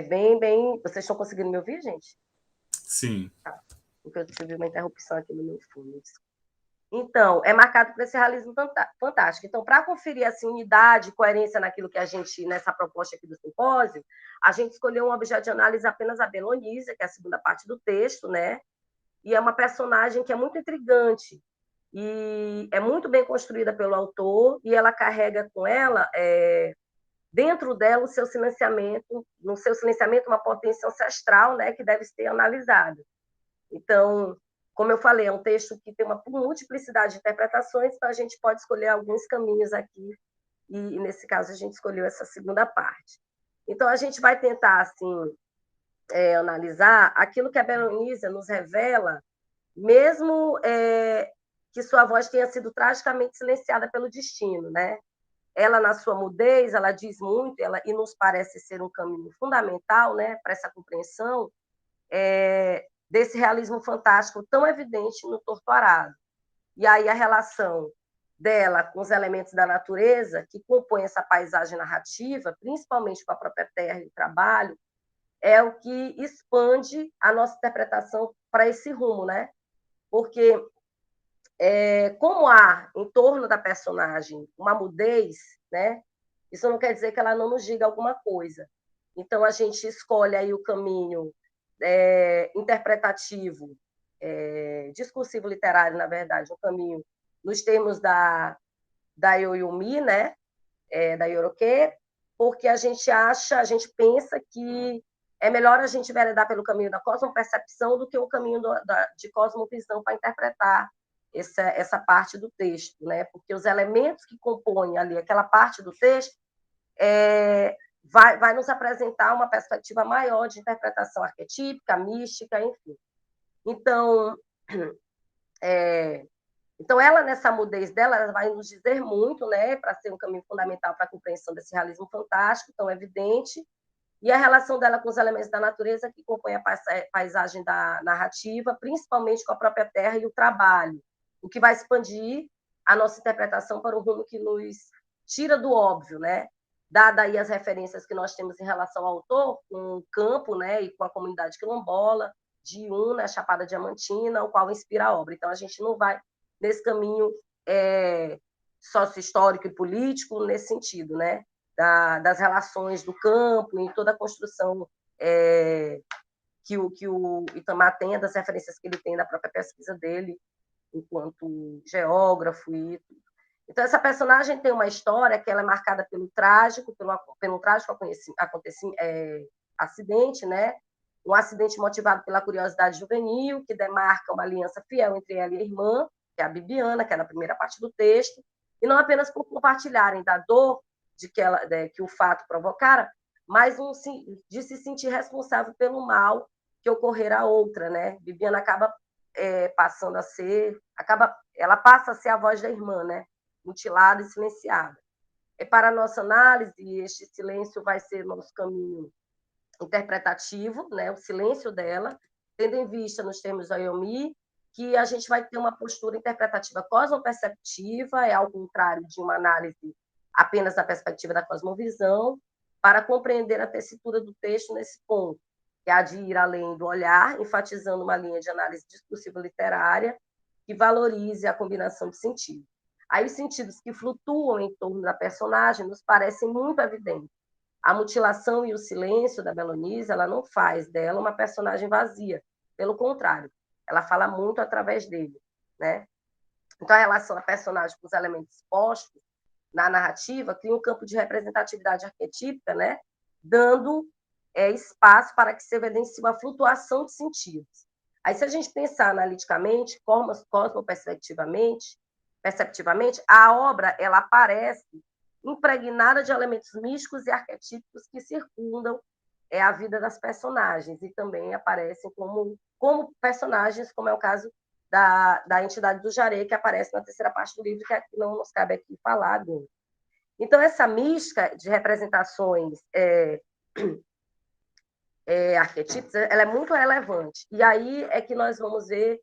bem... Vocês estão conseguindo me ouvir, gente? Sim. Tá. Porque eu tive uma interrupção aqui no meu fundo. Então, é marcado por esse realismo fantástico. Então, para conferir assim, unidade e coerência naquilo que a gente, nessa proposta aqui do simpósio, a gente escolheu um objeto de análise apenas a Belonísia, que é a segunda parte do texto, né? E é uma personagem que é muito intrigante e é muito bem construída pelo autor, e ela carrega com ela, dentro dela, o seu silenciamento, no seu silenciamento, uma potência ancestral, né, que deve ser analisada. Então, como eu falei, é um texto que tem uma multiplicidade de interpretações, então a gente pode escolher alguns caminhos aqui, e nesse caso a gente escolheu essa segunda parte. Então, a gente vai tentar, assim, analisar aquilo que a Belonísia nos revela, mesmo que sua voz tenha sido tragicamente silenciada pelo destino, né? Ela, na sua mudez, ela diz muito, e nos parece ser um caminho fundamental, né, para essa compreensão desse realismo fantástico tão evidente no Torto Arado. E aí a relação dela com os elementos da natureza que compõem essa paisagem narrativa, principalmente com a própria terra e o trabalho, é o que expande a nossa interpretação para esse rumo, né? Porque como há em torno da personagem uma mudez, né? Isso não quer dizer que ela não nos diga alguma coisa. Então a gente escolhe aí o caminho interpretativo, discursivo literário, na verdade, o caminho nos termos da Yoyumi, né? Da Yoroke, porque a gente pensa que é melhor a gente veredar pelo caminho da cosmopercepção do que o caminho de cosmovisão para interpretar essa parte do texto, né? Porque os elementos que compõem ali aquela parte do texto vai nos apresentar uma perspectiva maior de interpretação arquetípica, mística, enfim. Então, ela, nessa mudez dela, ela vai nos dizer muito, né, para ser um caminho fundamental para a compreensão desse realismo fantástico, tão evidente, e a relação dela com os elementos da natureza que compõem a paisagem da narrativa, principalmente com a própria terra e o trabalho, o que vai expandir a nossa interpretação para um rumo que nos tira do óbvio, né? Dada aí as referências que nós temos em relação ao autor, com o campo, né, e com a comunidade quilombola, de Iuna, Chapada Diamantina, o qual inspira a obra. Então, a gente não vai nesse caminho sócio-histórico e político nesse sentido, né? Das relações do campo, em toda a construção que o Itamar tem, das referências que ele tem da própria pesquisa dele, enquanto geógrafo e tudo. Então, essa personagem tem uma história que ela é marcada pelo trágico acidente, né? Um acidente motivado pela curiosidade juvenil, que demarca uma aliança fiel entre ela e a irmã, que é a Bibiana, que é na primeira parte do texto, e não apenas por compartilharem da dor que o fato provocara, mas de se sentir responsável pelo mal que ocorrer a outra, né? Bibiana acaba passando a ser, ela passa a ser a voz da irmã, né? Mutilada e silenciada. Para a nossa análise, este silêncio vai ser nosso caminho interpretativo, né? O silêncio dela, tendo em vista, nos termos da Yomi, que a gente vai ter uma postura interpretativa cosmoperceptiva, ao contrário de uma análise apenas da perspectiva da cosmovisão, para compreender a tessitura do texto nesse ponto, que é a de ir além do olhar, enfatizando uma linha de análise discursiva literária que valorize a combinação de sentidos. Aí os sentidos que flutuam em torno da personagem nos parecem muito evidentes. A mutilação e o silêncio da Belonísia, ela não faz dela uma personagem vazia, pelo contrário, ela fala muito através dele, né? Então, a relação da personagem com os elementos expostos na narrativa cria um campo de representatividade arquetípica, né? Dando espaço para que se evidencie uma flutuação de sentidos. Aí, se a gente pensar analiticamente, cosmoperceptivamente, a obra ela aparece impregnada de elementos místicos e arquetípicos que circundam a vida das personagens e também aparecem como personagens, como é o caso da entidade do Jaré, que aparece na terceira parte do livro, que não nos cabe aqui falar agora. Então, essa mística de representações arquetípicas, ela é muito relevante. E aí é que nós vamos ver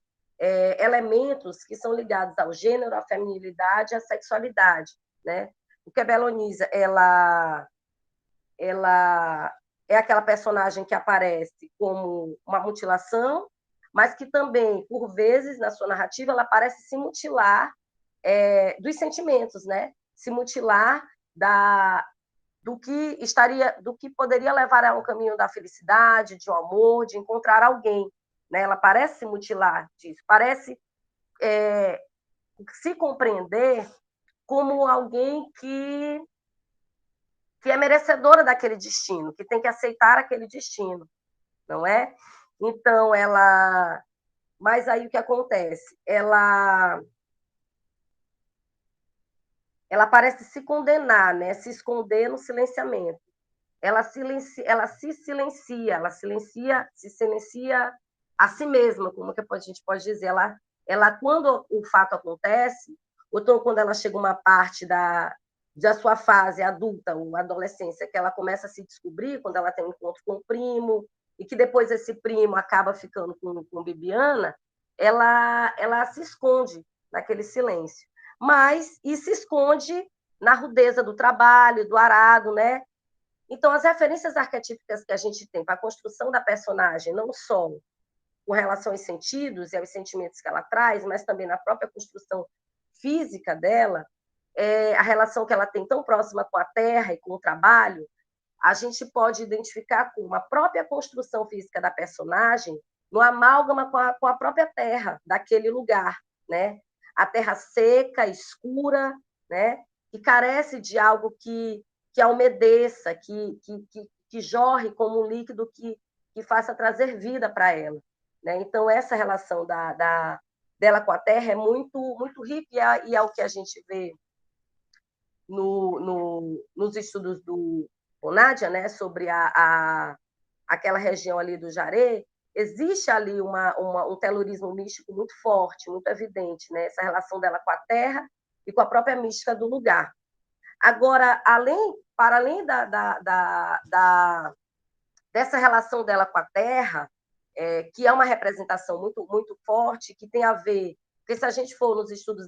elementos que são ligados ao gênero, à feminilidade, à sexualidade, né? Porque a Belonísia, ela é aquela personagem que aparece como uma mutilação, mas que também, por vezes, na sua narrativa, ela parece se mutilar dos sentimentos, né? Se mutilar do que poderia levar a um caminho da felicidade, de um amor, de encontrar alguém, né? Ela parece se mutilar disso, parece se compreender como alguém que é merecedora daquele destino, que tem que aceitar aquele destino, não é? Então, mas aí o que acontece? Ela parece se condenar, né? Se esconder no silenciamento. Se silencia a si mesma, como que a gente pode dizer. Ela quando o fato acontece, ou então quando ela chega uma parte da sua fase adulta ou adolescência, que ela começa a se descobrir, quando ela tem um encontro com o primo, e que depois esse primo acaba ficando com Bibiana, ela se esconde naquele silêncio. E se esconde na rudeza do trabalho, do arado, né? Então, as referências arquetípicas que a gente tem para a construção da personagem, não só com relação aos sentidos e aos sentimentos que ela traz, mas também na própria construção física dela, a relação que ela tem tão próxima com a terra e com o trabalho, a gente pode identificar com uma própria construção física da personagem no amálgama com a própria terra daquele lugar, né? A terra seca, escura, né? Que carece de algo que umedeça, que jorre como um líquido que faça trazer vida para ela, né? Então, essa relação dela com a terra é muito, muito rica e é o que a gente vê nos estudos do Nádia, né, sobre aquela região ali do Jaré. Existe ali um telurismo místico muito forte, muito evidente, né? Essa relação dela com a terra e com a própria mística do lugar. Agora, para além dessa relação dela com a terra, que é uma representação muito, muito forte, que tem a ver, porque se a gente for nos estudos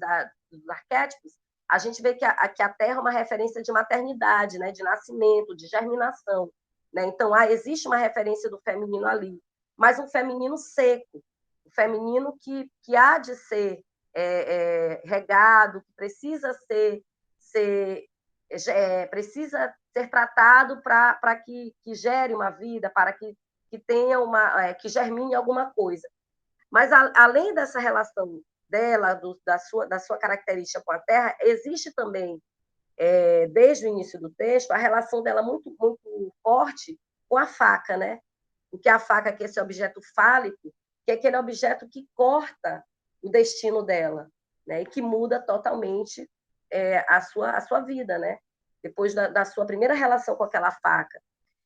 dos arquétipos, a gente vê que a terra é uma referência de maternidade, né, de nascimento, de germinação, né? Então, existe uma referência do feminino ali, mas um feminino seco, um feminino que há de ser regado, que precisa precisa ser tratado para que gere uma vida, para que tenha que germine alguma coisa. Mas além dessa relação dela, da sua característica com a terra, existe também, desde o início do texto, a relação dela muito, muito forte com a faca, né? O que é a faca, que é esse objeto fálico, que é aquele objeto que corta o destino dela, né? E que muda totalmente a sua vida, né? Depois da sua primeira relação com aquela faca.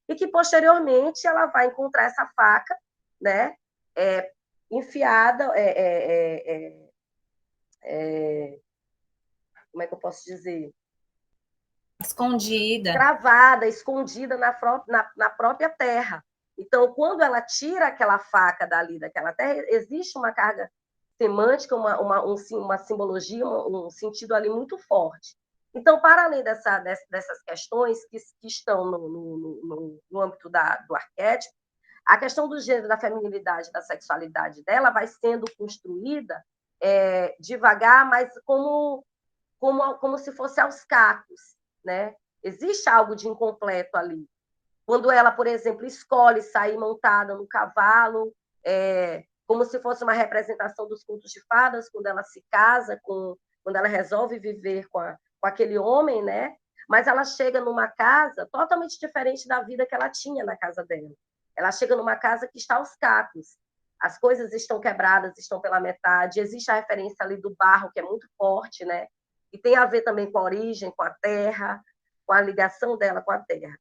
E que, posteriormente, ela vai encontrar essa faca, né? Enfiada, como é que eu posso dizer? Escondida. Cravada, escondida na própria terra. Então, quando ela tira aquela faca dali, daquela terra, existe uma carga semântica, uma simbologia, um sentido ali muito forte. Então, para além dessas questões que estão no âmbito do arquétipo, a questão do gênero, da feminilidade, da sexualidade dela vai sendo construída devagar, mas como se fosse aos cacos, né? Existe algo de incompleto ali. Quando ela, por exemplo, escolhe sair montada no cavalo, como se fosse uma representação dos contos de fadas, quando ela se casa, quando ela resolve viver com aquele homem, né? Mas ela chega numa casa totalmente diferente da vida que ela tinha na casa dela. Ela chega numa casa que está aos cacos. As coisas estão quebradas, estão pela metade. Existe a referência ali do barro, que é muito forte, né? E tem a ver também com a origem, com a terra, com a ligação dela com a terra.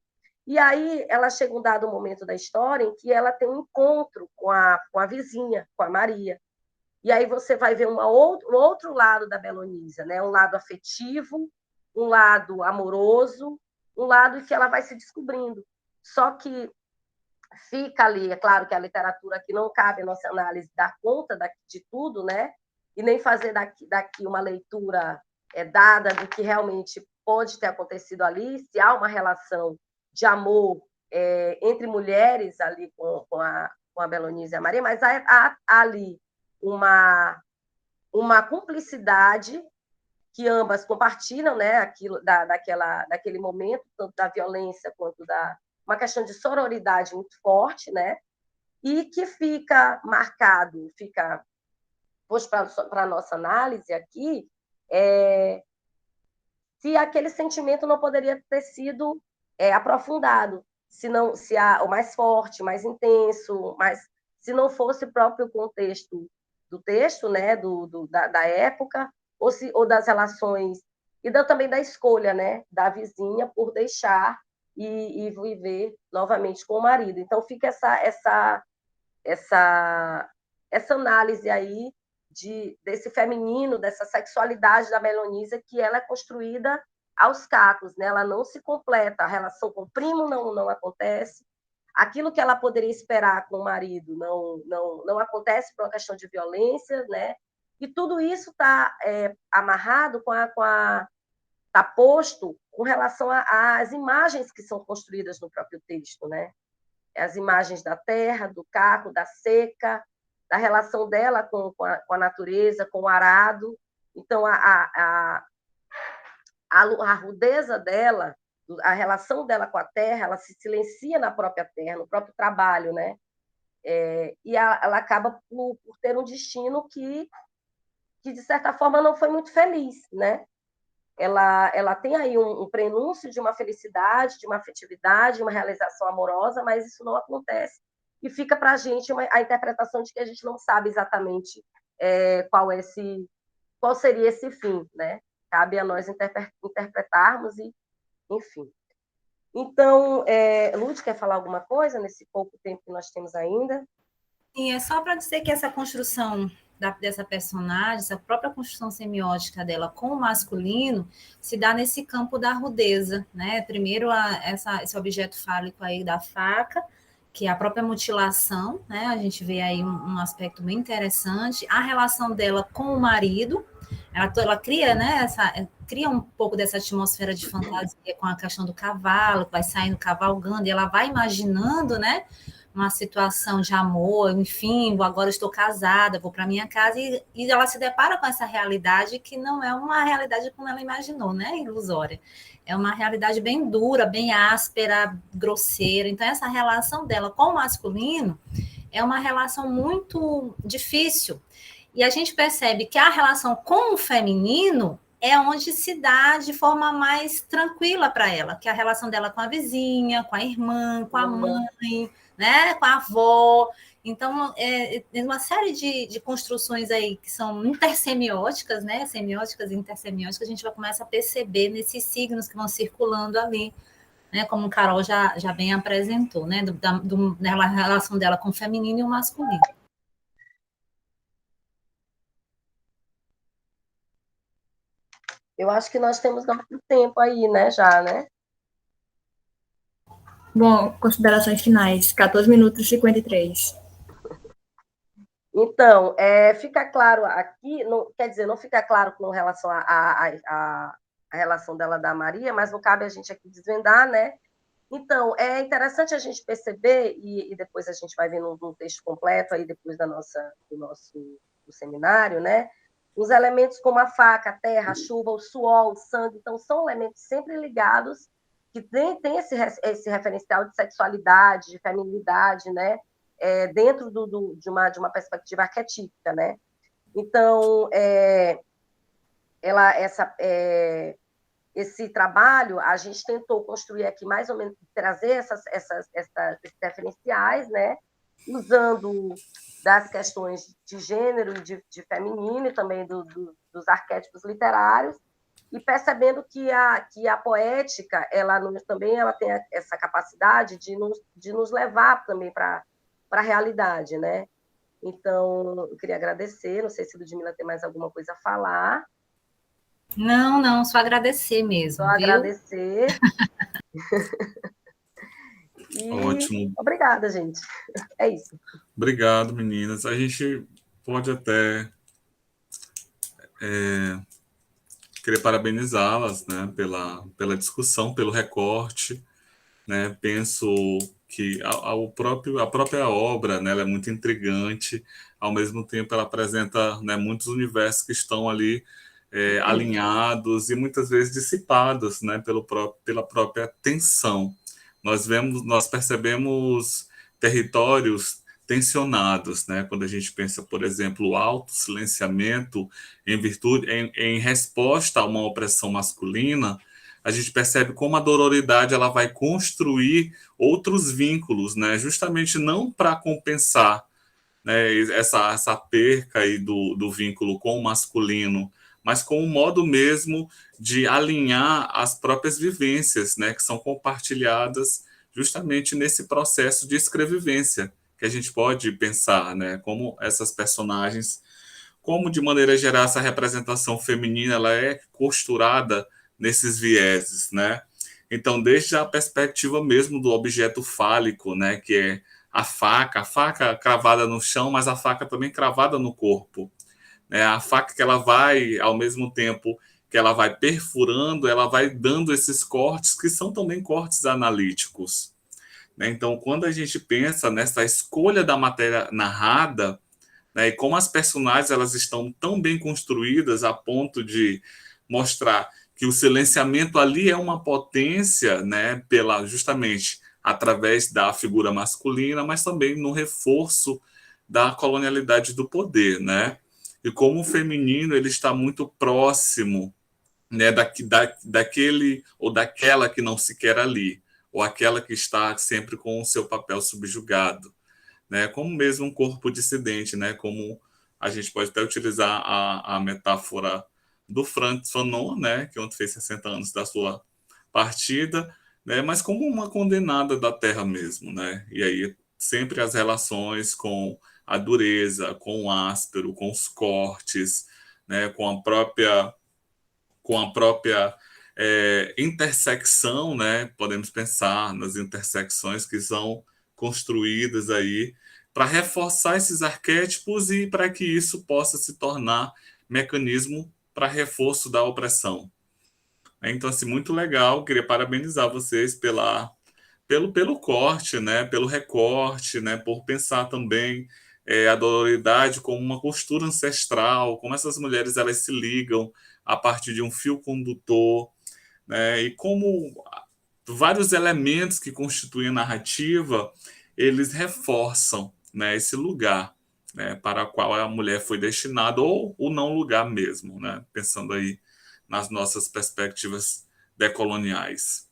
E aí ela chega um dado momento da história em que ela tem um encontro com a vizinha, com a Maria. E aí você vai ver um outro lado da Belonísia, né? Um lado afetivo, um lado amoroso, um lado que ela vai se descobrindo. Só que fica ali, é claro que a literatura aqui não cabe a nossa análise dar conta de tudo, né? E nem fazer daqui uma leitura dada do que realmente pode ter acontecido ali, se há uma relação de amor entre mulheres ali com a Belonise e a Maria, mas há ali uma cumplicidade que ambas compartilham, né, aquilo, daquele momento, tanto da violência quanto uma questão de sororidade muito forte, né, e que fica marcado, para a nossa análise aqui, se aquele sentimento não poderia ter sido aprofundado, o mais forte, mais intenso, mas se não fosse o próprio contexto do texto, né, da época, ou das relações, e também da escolha, né, da vizinha por deixar e viver novamente com o marido. Então fica essa análise aí desse feminino, dessa sexualidade da Melonísia, que ela é construída aos cacos, né? Ela não se completa, a relação com o primo não acontece, aquilo que ela poderia esperar com o marido não acontece por uma questão de violência, né? E tudo isso está amarrado está posto com relação às imagens que são construídas no próprio texto, né? As imagens da terra, do caco, da seca, da relação dela com a natureza, com o arado. Então, a rudeza dela, a relação dela com a terra, ela se silencia na própria terra, no próprio trabalho, né? E ela acaba por ter um destino que, de certa forma, não foi muito feliz, né? Ela tem aí um prenúncio de uma felicidade, de uma afetividade, de uma realização amorosa, mas isso não acontece. E fica para a gente a interpretação de que a gente não sabe exatamente qual seria esse fim, né? Cabe a nós interpretarmos e, enfim. Então, Lúcia, quer falar alguma coisa nesse pouco tempo que nós temos ainda? Sim, é só para dizer que essa construção dessa personagem, essa própria construção semiótica dela com o masculino, se dá nesse campo da rudeza, né? Primeiro, esse objeto fálico aí da faca, que é a própria mutilação, né? A gente vê aí um aspecto bem interessante. A relação dela com o marido, ela cria, né? Cria um pouco dessa atmosfera de fantasia com a questão do cavalo, que vai saindo cavalgando, e ela vai imaginando, né? Uma situação de amor, enfim, agora estou casada, vou para minha casa, e ela se depara com essa realidade que não é uma realidade como ela imaginou, né? Ilusória. É uma realidade bem dura, bem áspera, grosseira. Então, essa relação dela com o masculino é uma relação muito difícil. E a gente percebe que a relação com o feminino é onde se dá de forma mais tranquila para ela, que é a relação dela com a vizinha, com a irmã, com a mãe, né, com a avó. Então, tem uma série de construções aí que são intersemióticas, né, semióticas e intersemióticas, a gente vai começar a perceber nesses signos que vão circulando ali, né, como o Carol já bem apresentou, né, da relação dela com o feminino e o masculino. Eu acho que nós temos nosso tempo aí, né, já, né? Bom, considerações finais, 14 minutos e 53. Então, fica claro aqui, não, quer dizer, não fica claro com relação à relação dela da Maria, mas não cabe a gente aqui desvendar, né? Então, é interessante a gente perceber, e depois a gente vai ver no texto completo, aí depois do seminário, né? Os elementos como a faca, a terra, a chuva, o suor, o sangue, então são elementos sempre ligados, que tem esse referencial de sexualidade, de feminilidade, né? Dentro de uma perspectiva arquetípica, né? Então, esse trabalho, a gente tentou construir aqui mais ou menos, trazer esses referenciais, né? Usando das questões de gênero, de feminino e também dos arquétipos literários, e percebendo que a poética, também ela tem essa capacidade de nos levar também para a realidade, né? Então, eu queria agradecer, não sei se a Ludmila tem mais alguma coisa a falar. Não, só agradecer mesmo, só viu? Agradecer. Ótimo. Obrigada, gente. É isso. Obrigado, meninas. A gente pode até querer parabenizá-las, né, pela discussão, pelo recorte. né? Penso que a própria obra, né, ela é muito intrigante, ao mesmo tempo ela apresenta, né, muitos universos que estão ali alinhados e muitas vezes dissipados, né, pela própria tensão. Nós percebemos territórios tensionados, né, quando a gente pensa, por exemplo, o autossilenciamento em resposta a uma opressão masculina. A gente percebe como a dororidade ela vai construir outros vínculos, né? Justamente não para compensar, né, essa perca aí do vínculo com o masculino, mas com um modo mesmo de alinhar as próprias vivências, né, que são compartilhadas justamente nesse processo de escrevivência, que a gente pode pensar, né, como essas personagens, como de maneira geral essa representação feminina ela é costurada nesses vieses, né? Então, desde a perspectiva mesmo do objeto fálico, né, que é a faca cravada no chão, mas a faca também cravada no corpo, né? A faca que ela vai, ao mesmo tempo que ela vai perfurando, ela vai dando esses cortes que são também cortes analíticos, né? Então, quando a gente pensa nessa escolha da matéria narrada, né, e como as personagens elas estão tão bem construídas a ponto de mostrar que o silenciamento ali é uma potência, né, pela justamente através da figura masculina, mas também no reforço da colonialidade do poder, né? E como o feminino ele está muito próximo, né, daquele ou daquela que não se quer ali, ou aquela que está sempre com o seu papel subjugado, né? Como mesmo um corpo dissidente, né? Como a gente pode até utilizar a metáfora do Frantz Fanon, né? Que ontem fez 60 anos da sua partida, né? Mas como uma condenada da terra mesmo, né? E aí sempre as relações com a dureza, com o áspero, com os cortes, né? Com a própria intersecção, né? Podemos pensar nas intersecções que são construídas aí para reforçar esses arquétipos e para que isso possa se tornar mecanismo para reforço da opressão. Então, assim, muito legal. Queria parabenizar vocês pelo corte, né? Pelo recorte, né? Por pensar também a dororidade como uma costura ancestral, como essas mulheres elas se ligam a partir de um fio condutor, né? E como vários elementos que constituem a narrativa, eles reforçam, né, esse lugar, né, para o qual a mulher foi destinada, ou o não lugar mesmo, né, pensando aí nas nossas perspectivas decoloniais.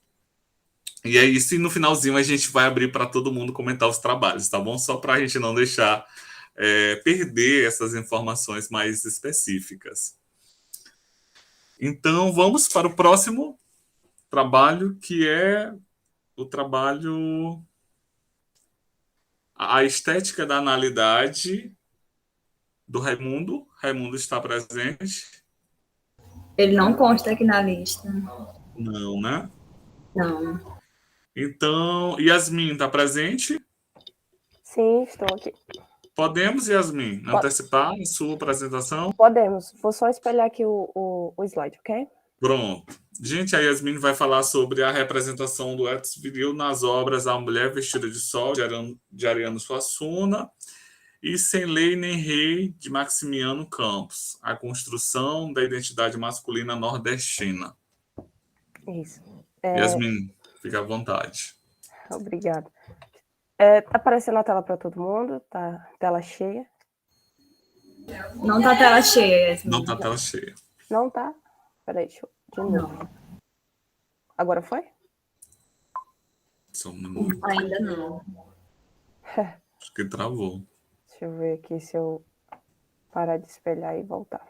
E é isso, e no finalzinho a gente vai abrir para todo mundo comentar os trabalhos, tá bom? Só para a gente não deixar perder essas informações mais específicas. Então, vamos para o próximo trabalho, que é o trabalho A Estética da Analidade, do Raimundo. Raimundo está presente? Ele não consta aqui na lista. Não, né? Não. Então, Yasmin está presente? Sim, estou aqui. Podemos, Yasmin, antecipar a sua apresentação? Podemos. Vou só espelhar aqui o slide, ok? Pronto. Gente, a Yasmin vai falar sobre a representação do ethos viril nas obras A Mulher Vestida de Sol, de Ariano Suassuna, e Sem Lei Nem Rei, de Maximiano Campos, a construção da identidade masculina nordestina. Isso. Yasmin, fica à vontade. Obrigada. Aparecendo a tela para todo mundo, tá? Tela cheia. Não tá tela cheia, Yasmin. Não tá tela cheia. Não tá? Peraí, deixa eu... De novo. Não, Agora foi? Só um minuto. ainda não. Acho que travou. Deixa eu ver aqui se eu parar de espelhar e voltar.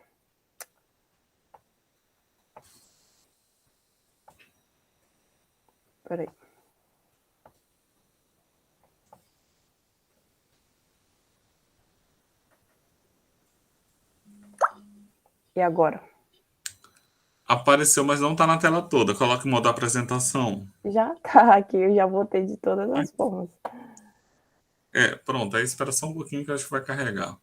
Peraí. E agora? Apareceu, mas não tá na tela toda. Coloque em modo apresentação. Já tá aqui, eu já botei de todas as formas. Pronto. Aí espera só um pouquinho que eu acho que vai carregar.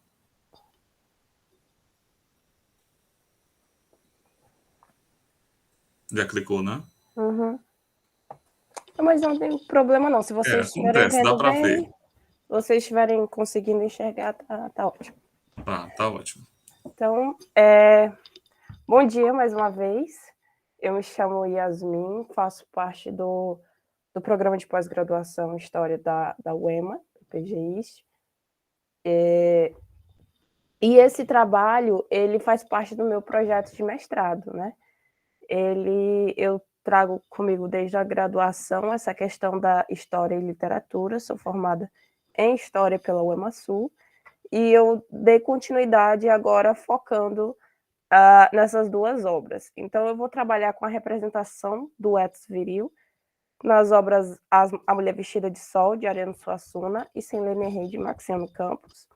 Já clicou, né? Uhum. Mas não tem problema não. Se vocês estiverem Acontece, dá vendo para ver. bem, vocês estiverem conseguindo enxergar, tá ótimo. Tá ótimo. Então, bom dia mais uma vez. Eu me chamo Yasmin, faço parte do programa de pós-graduação em História da UEMA, do PGIST. E esse trabalho, ele faz parte do meu projeto de mestrado, né? Eu trago comigo desde a graduação essa questão da História e Literatura, sou formada em História pela UEMA-Sul, e eu dei continuidade agora focando nessas duas obras. Então, eu vou trabalhar com a representação do ethos viril nas obras A Mulher Vestida de Sol, de Ariano Suassuna, e Sem Lê Nem Rei, de Maxiano Campos,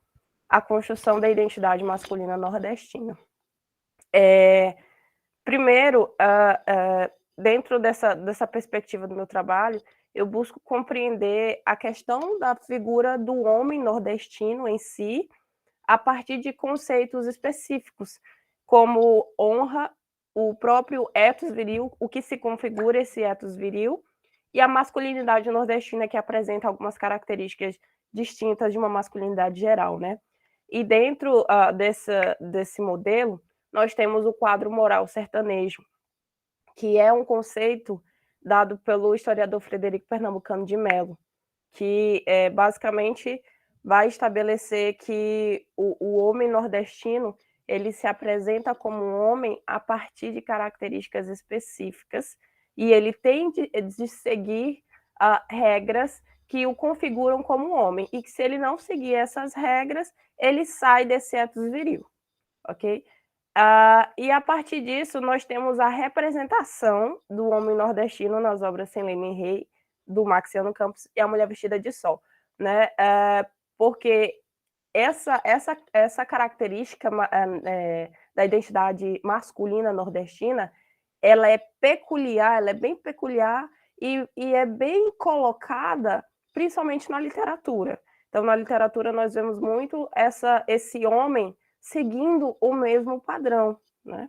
a construção da identidade masculina nordestina. Primeiro, dentro dessa perspectiva do meu trabalho, eu busco compreender a questão da figura do homem nordestino em si, a partir de conceitos específicos, como honra, o próprio ethos viril, o que se configura esse ethos viril, e a masculinidade nordestina, que apresenta algumas características distintas de uma masculinidade geral, né? E dentro desse modelo, nós temos o quadro moral sertanejo, que é um conceito dado pelo historiador Frederico Pernambucano de Mello, que basicamente vai estabelecer que o homem nordestino ele se apresenta como um homem a partir de características específicas e ele tem de seguir regras que o configuram como homem, e que se ele não seguir essas regras, ele sai desse ethos viril, ok? E a partir disso, nós temos a representação do homem nordestino nas obras Sem Lê Nem Rei, do Maxiano Campos, e A Mulher Vestida de Sol, né? Porque essa característica da identidade masculina nordestina, ela é peculiar, ela é bem peculiar e é bem colocada, principalmente na literatura. Então, na literatura, nós vemos muito esse homem seguindo o mesmo padrão, né?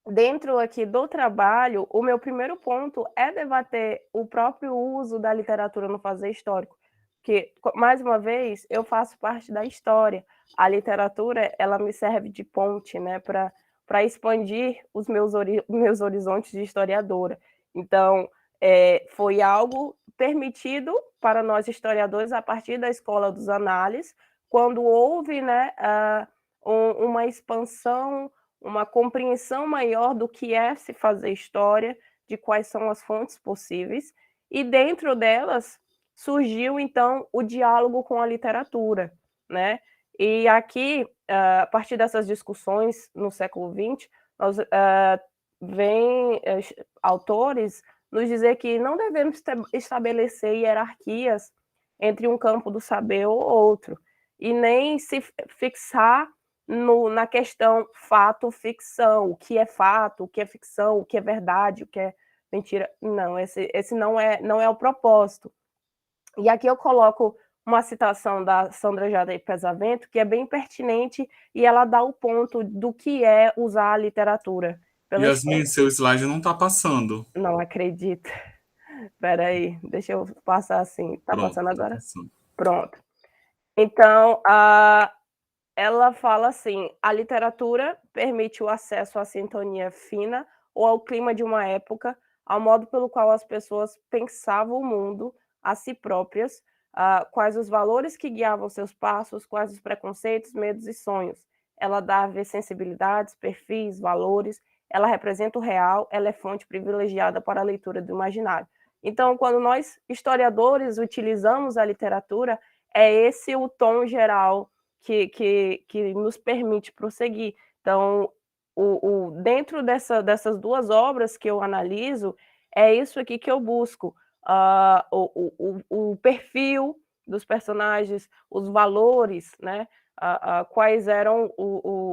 Dentro aqui do trabalho, o meu primeiro ponto é debater o próprio uso da literatura no fazer histórico, que, mais uma vez, eu faço parte da história. A literatura, ela me serve de ponte, né, para expandir os meus horizontes de historiadora. Então, foi algo permitido para nós historiadores a partir da Escola dos Análises, quando houve, né, uma expansão, uma compreensão maior do que é se fazer história, de quais são as fontes possíveis, e dentro delas surgiu, então, o diálogo com a literatura, né? E aqui, a partir dessas discussões no século XX, vem autores nos dizer que não devemos estabelecer hierarquias entre um campo do saber ou outro, e nem se fixar na questão fato-ficção, o que é fato, o que é ficção, o que é verdade, o que é mentira. Não, esse não é o propósito. E aqui eu coloco uma citação da Sandra Jade Pesavento, que é bem pertinente, e ela dá o ponto do que é usar a literatura. Yasmin, seu slide não está passando. Não acredito. Espera aí, deixa eu passar assim. Está passando agora? Tá passando. Pronto. Então, ela fala assim: a literatura permite o acesso à sintonia fina ou ao clima de uma época, ao modo pelo qual as pessoas pensavam o mundo, a si próprias, quais os valores que guiavam seus passos, quais os preconceitos, medos e sonhos. Ela dá a ver sensibilidades, perfis, valores, ela representa o real, ela é fonte privilegiada para a leitura do imaginário. Então, quando nós, historiadores, utilizamos a literatura, é esse o tom geral que nos permite prosseguir. Então, dentro dessas duas obras que eu analiso, é isso aqui que eu busco. O perfil dos personagens, os valores, né? Quais eram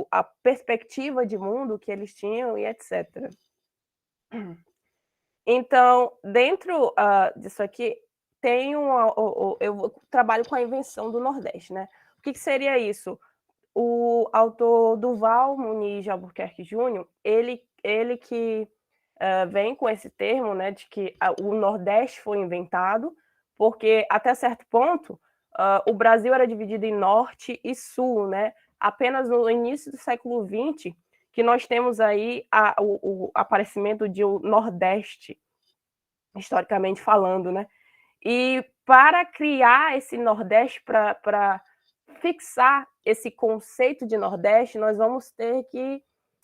a perspectiva de mundo que eles tinham e etc. Então, dentro disso aqui, eu trabalho com a invenção do Nordeste, né? O que seria isso? O autor Duval Muniz de Albuquerque Júnior, ele que vem com esse termo, né, de que o Nordeste foi inventado, porque até certo ponto o Brasil era dividido em Norte e Sul, né? Apenas no início do século XX que nós temos aí o aparecimento de um Nordeste, historicamente falando, né? E para criar esse Nordeste, para fixar esse conceito de Nordeste, nós vamos ter que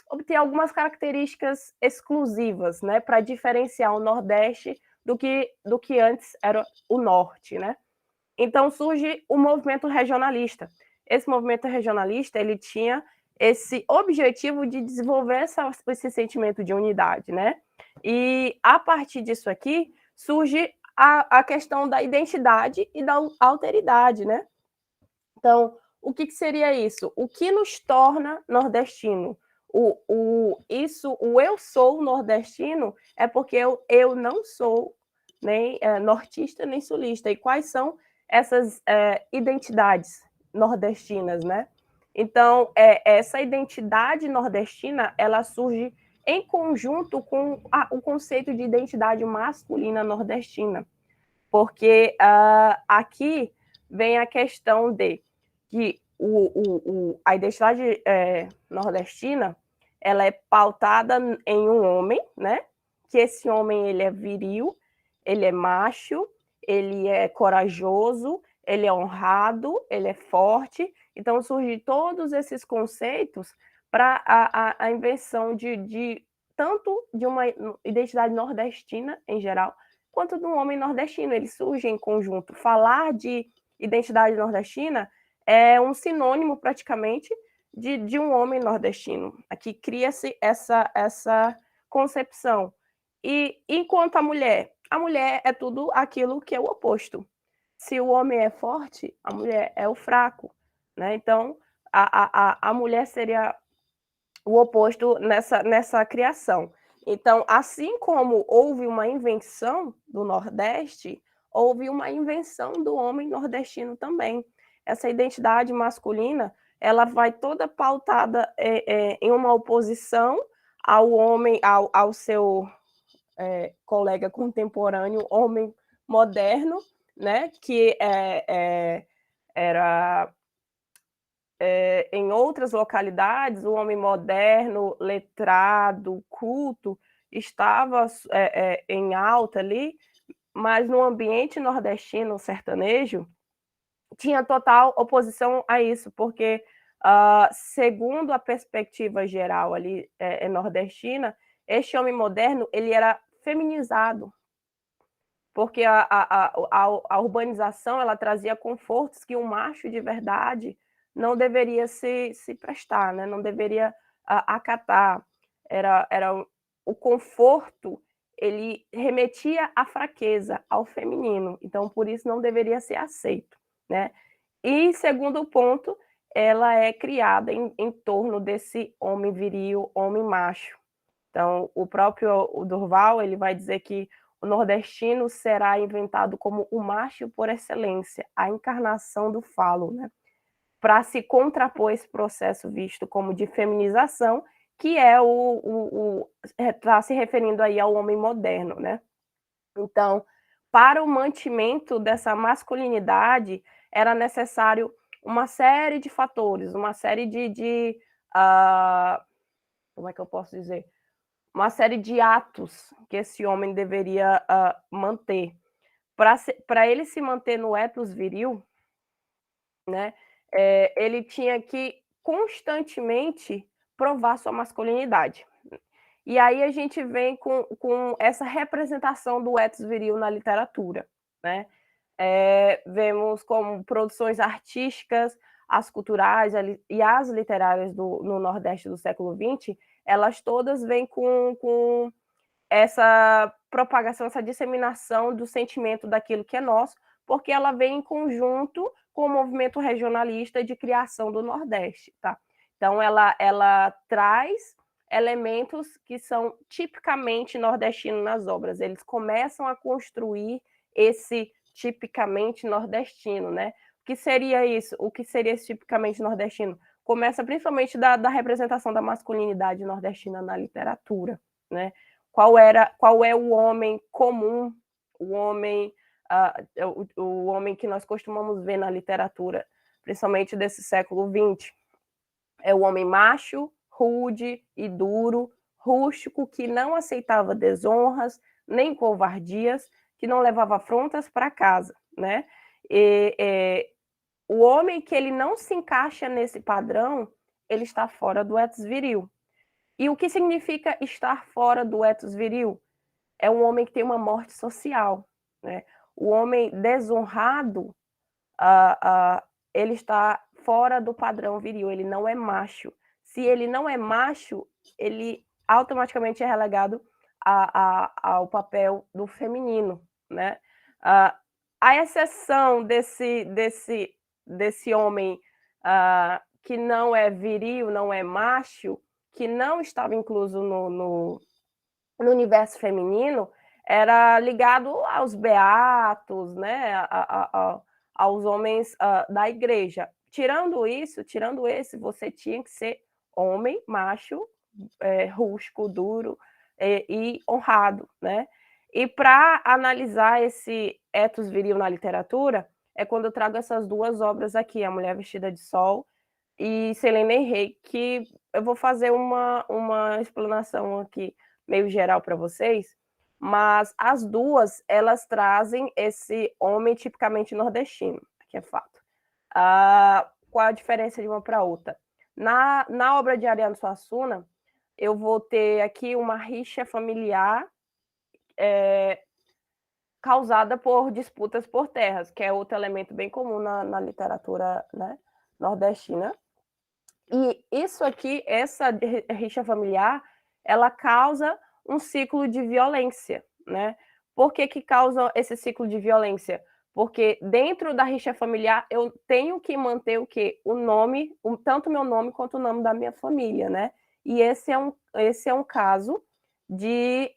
obter algumas características exclusivas, né, para diferenciar o Nordeste do que antes era o Norte, né? Então surge o movimento regionalista. Esse movimento regionalista, ele tinha esse objetivo de desenvolver esse sentimento de unidade, né? E a partir disso aqui surge a questão da identidade e da alteridade, né? Então, o que seria isso? O que nos torna nordestino? O eu sou nordestino é porque eu não sou nem nortista nem sulista. E quais são essas identidades nordestinas, né? Então, essa identidade nordestina, ela surge em conjunto com o conceito de identidade masculina nordestina, porque aqui vem a questão de que a identidade nordestina, ela é pautada em um homem, né? Que esse homem, ele é viril, ele é macho, ele é corajoso, ele é honrado, ele é forte. Então, surgem todos esses conceitos para a invenção tanto de uma identidade nordestina, em geral, quanto do homem nordestino. Eles surgem em conjunto. Falar de identidade nordestina é um sinônimo, praticamente, de um homem nordestino. Aqui cria-se essa concepção. E enquanto a mulher é tudo aquilo que é o oposto. Se o homem é forte, a mulher é o fraco, né? Então, a mulher seria o oposto nessa criação. Então, assim como houve uma invenção do Nordeste, houve uma invenção do homem nordestino também. Essa identidade masculina, ela vai toda pautada em uma oposição ao homem, ao seu colega contemporâneo, homem moderno, né, que era em outras localidades, o homem moderno, letrado, culto, estava em alta ali, mas no ambiente nordestino sertanejo, tinha total oposição a isso, porque, segundo a perspectiva geral ali nordestina, este homem moderno, ele era feminizado, porque a urbanização, ela trazia confortos que um macho de verdade não deveria se prestar, né? Não deveria acatar. Era o conforto, ele remetia à fraqueza, ao feminino, então por isso não deveria ser aceito, né? E segundo ponto, ela é criada em torno desse homem viril, homem macho. Então, o próprio Durval, ele vai dizer que o nordestino será inventado como o macho por excelência, a encarnação do falo, né? Para se contrapor esse processo visto como de feminização, que é está se referindo aí ao homem moderno, né? Então, para o mantimento dessa masculinidade, era necessário uma série de fatores, uma série como é que eu posso dizer? Uma série de atos que esse homem deveria manter. Para ele se manter no ethos viril, né, ele tinha que constantemente provar sua masculinidade. E aí a gente vem com essa representação do ethos viril na literatura, né? Vemos como produções artísticas, as culturais e as literárias no Nordeste do século XX, elas todas vêm com essa propagação, essa disseminação do sentimento daquilo que é nosso, porque ela vem em conjunto com o movimento regionalista de criação do Nordeste, tá? Então, ela traz elementos que são tipicamente nordestinos nas obras. Eles começam a construir esse tipicamente nordestino, né? O que seria isso? O que seria esse tipicamente nordestino? Começa principalmente da representação da masculinidade nordestina na literatura, né? qual é o homem comum, o homem que nós costumamos ver na literatura, principalmente desse século XX. É o homem macho, rude e duro, rústico, que não aceitava desonras, nem covardias, que não levava afrontas para casa, né? O homem que ele não se encaixa nesse padrão, ele está fora do ethos viril. E o que significa estar fora do ethos viril? É um homem que tem uma morte social, né? O homem desonrado, ele está fora do padrão viril, ele não é macho. Se ele não é macho, ele automaticamente é relegado ao papel do feminino, né? A exceção desse homem que não é viril, não é macho, que não estava incluso no universo feminino, era ligado aos beatos, né? Aos homens da igreja. Tirando esse, você tinha que ser homem, macho, rústico, duro e honrado, né? E para analisar esse ethos viril na literatura, é quando eu trago essas duas obras aqui, A Mulher Vestida de Sol e Selene Rey, que eu vou fazer uma explanação aqui meio geral para vocês, mas as duas, elas trazem esse homem tipicamente nordestino, que é fato. Qual a diferença de uma para outra? Na obra de Ariano Suassuna, eu vou ter aqui uma rixa familiar causada por disputas por terras, que é outro elemento bem comum na literatura, né, nordestina. E isso aqui, essa rixa familiar, ela causa um ciclo de violência, né? Por que causa esse ciclo de violência? Porque dentro da rixa familiar eu tenho que manter o quê? O nome, tanto meu nome quanto o nome da minha família, né? E esse é um caso de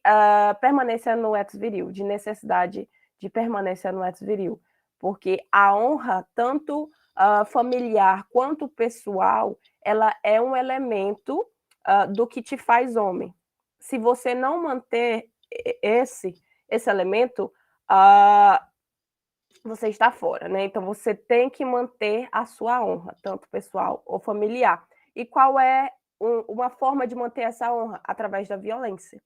permanência no ethos viril, de necessidade de permanência no ethos viril. Porque a honra, tanto familiar quanto pessoal, ela é um elemento do que te faz homem. Se você não manter esse elemento, você está fora, né? Então, você tem que manter a sua honra, tanto pessoal ou familiar. E qual é uma forma de manter essa honra? Através da violência,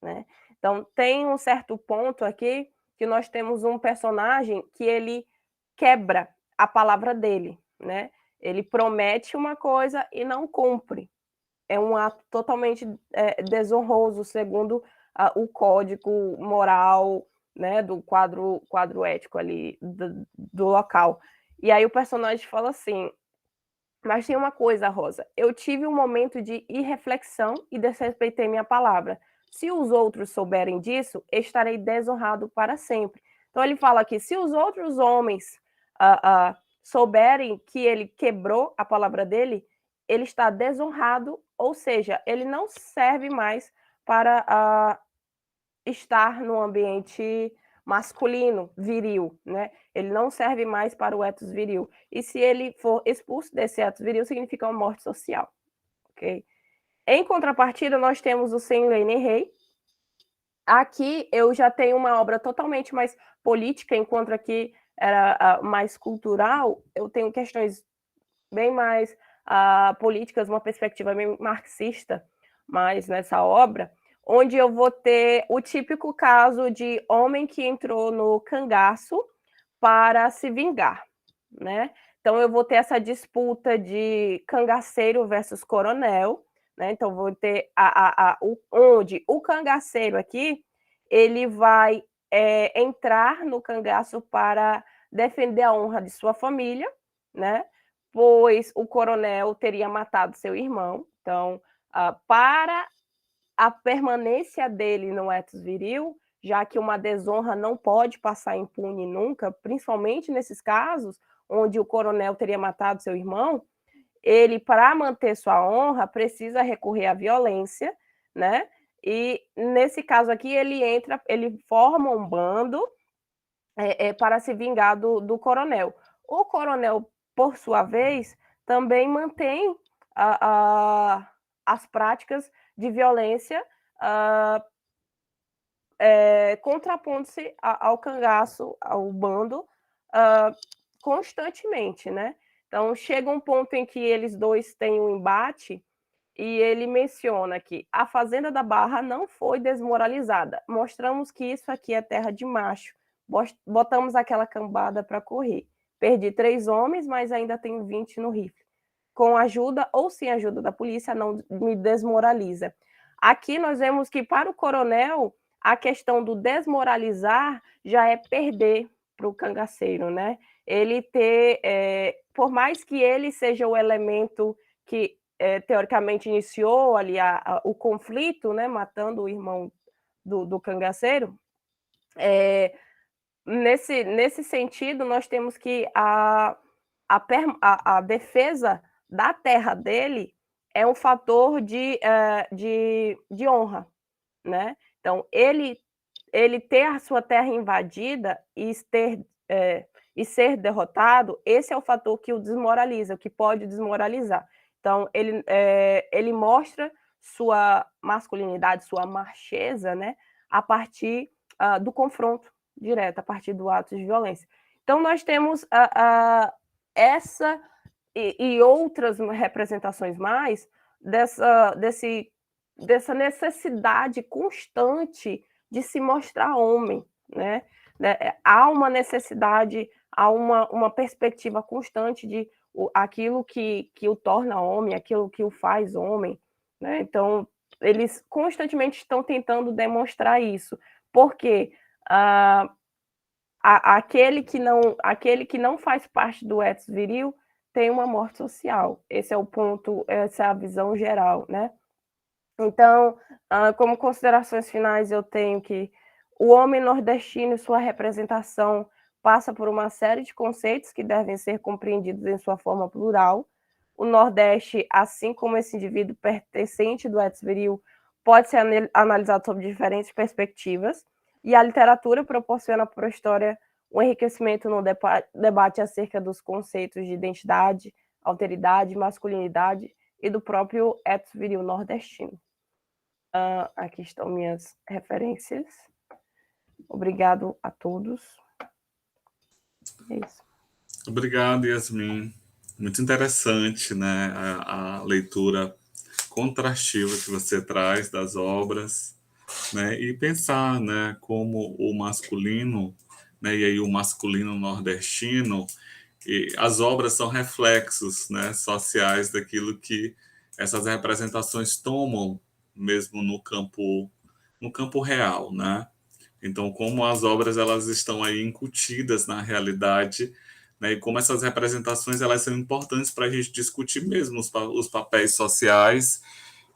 né? Então, tem um certo ponto aqui que nós temos um personagem que ele quebra a palavra dele, né? Ele promete uma coisa e não cumpre. É um ato totalmente desonroso, segundo o código moral, né, do quadro ético ali do local. E aí o personagem fala assim: mas tem uma coisa, Rosa, eu tive um momento de irreflexão e desrespeitei minha palavra. Se os outros souberem disso, estarei desonrado para sempre. Então ele fala aqui, se os outros homens souberem que ele quebrou a palavra dele, ele está desonrado, ou seja, ele não serve mais para estar no ambiente masculino, viril, né? Ele não serve mais para o ethos viril. E se ele for expulso desse ethos viril, significa uma morte social, ok? Em contrapartida, nós temos o Selene Rey. Aqui eu já tenho uma obra totalmente mais política, enquanto aqui era mais cultural. Eu tenho questões bem mais políticas, uma perspectiva bem marxista, mais nessa obra, onde eu vou ter o típico caso de homem que entrou no cangaço para se vingar, né? Então eu vou ter essa disputa de cangaceiro versus coronel, né? Então vou ter onde o cangaceiro aqui ele vai entrar no cangaço para defender a honra de sua família, né? Pois o coronel teria matado seu irmão. Então, para a permanência dele no ethos viril, já que uma desonra não pode passar impune nunca, principalmente nesses casos onde o coronel teria matado seu irmão, ele, para manter sua honra, precisa recorrer à violência, né? E nesse caso aqui, ele forma um bando para se vingar do coronel. O coronel, por sua vez, também mantém as práticas de violência contrapondo-se ao cangaço, ao bando, constantemente, né? Então, chega um ponto em que eles dois têm um embate e ele menciona que a Fazenda da Barra não foi desmoralizada. Mostramos que isso aqui é terra de macho. Botamos aquela cambada para correr. Perdi 3 homens, mas ainda tenho 20 no rifle. Com ajuda ou sem ajuda da polícia, não me desmoraliza. Aqui nós vemos que, para o coronel, a questão do desmoralizar já é perder para o cangaceiro, né? Ele ter, por mais que ele seja o elemento que teoricamente iniciou ali o conflito, né, matando o irmão do cangaceiro, nesse sentido, nós temos que a defesa da terra dele é um fator de honra, né? Então, ele ter a sua terra invadida e ser derrotado, esse é o fator que o desmoraliza, o que pode desmoralizar. Então, ele mostra sua masculinidade, sua macheza, né, a partir do confronto direto, a partir do ato de violência. Então, nós temos essa e outras representações mais dessa necessidade constante de se mostrar homem, né? Há uma necessidade, há uma perspectiva constante de aquilo que o torna homem, aquilo que o faz homem, né? Então, eles constantemente estão tentando demonstrar isso, porque aquele que não faz parte do ethos viril tem uma morte social. Esse é o ponto, essa é a visão geral, né? Então, como considerações finais, eu tenho que o homem nordestino e sua representação passa por uma série de conceitos que devem ser compreendidos em sua forma plural. O Nordeste, assim como esse indivíduo pertencente do ethos viril, pode ser analisado sob diferentes perspectivas, e a literatura proporciona para a história um enriquecimento no debate acerca dos conceitos de identidade, alteridade, masculinidade e do próprio ethos viril nordestino. Aqui estão minhas referências. Obrigado a todos. É isso. Obrigado, Yasmin. Muito interessante, né, a leitura contrastiva que você traz das obras, né, e pensar, né, como o masculino, né, e aí o masculino nordestino, e as obras são reflexos, né, sociais daquilo que essas representações tomam mesmo no campo real, né? Então, como as obras elas estão aí incutidas na realidade, né, e como essas representações elas são importantes para a gente discutir mesmo os papéis sociais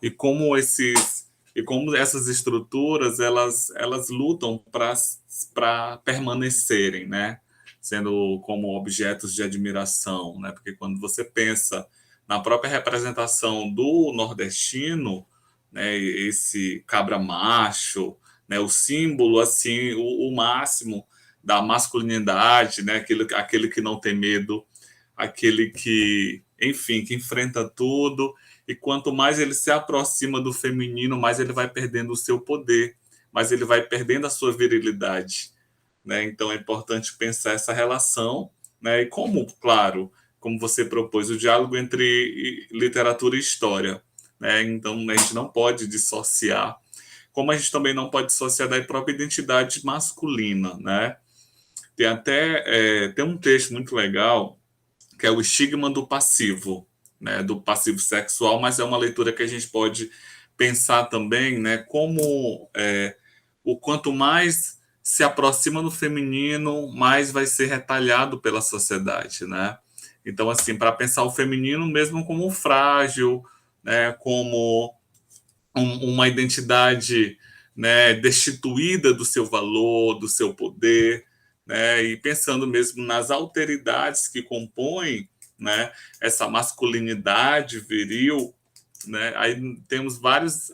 e como essas estruturas elas lutam para permanecerem, né? Sendo como objetos de admiração, né? Porque quando você pensa na própria representação do nordestino, né, esse cabra macho, né, o símbolo assim, o máximo da masculinidade, né, aquele que não tem medo, aquele que, enfim, que enfrenta tudo, e quanto mais ele se aproxima do feminino, mais ele vai perdendo o seu poder, mais ele vai perdendo a sua virilidade, né? Então é importante pensar essa relação, né? E como, claro, como você propôs, o diálogo entre literatura e história, né? Então a gente não pode dissociar, como a gente também não pode dissociar da própria identidade masculina, né? Tem um texto muito legal que é o estigma do passivo, né? Do passivo sexual, mas é uma leitura que a gente pode pensar também, né? Como o quanto mais se aproxima do feminino, mais vai ser retalhado pela sociedade, né? Então, assim, para pensar o feminino mesmo como frágil, né? Como uma identidade, né, destituída do seu valor, do seu poder, né, e pensando mesmo nas alteridades que compõem, né, essa masculinidade viril, né, aí temos vários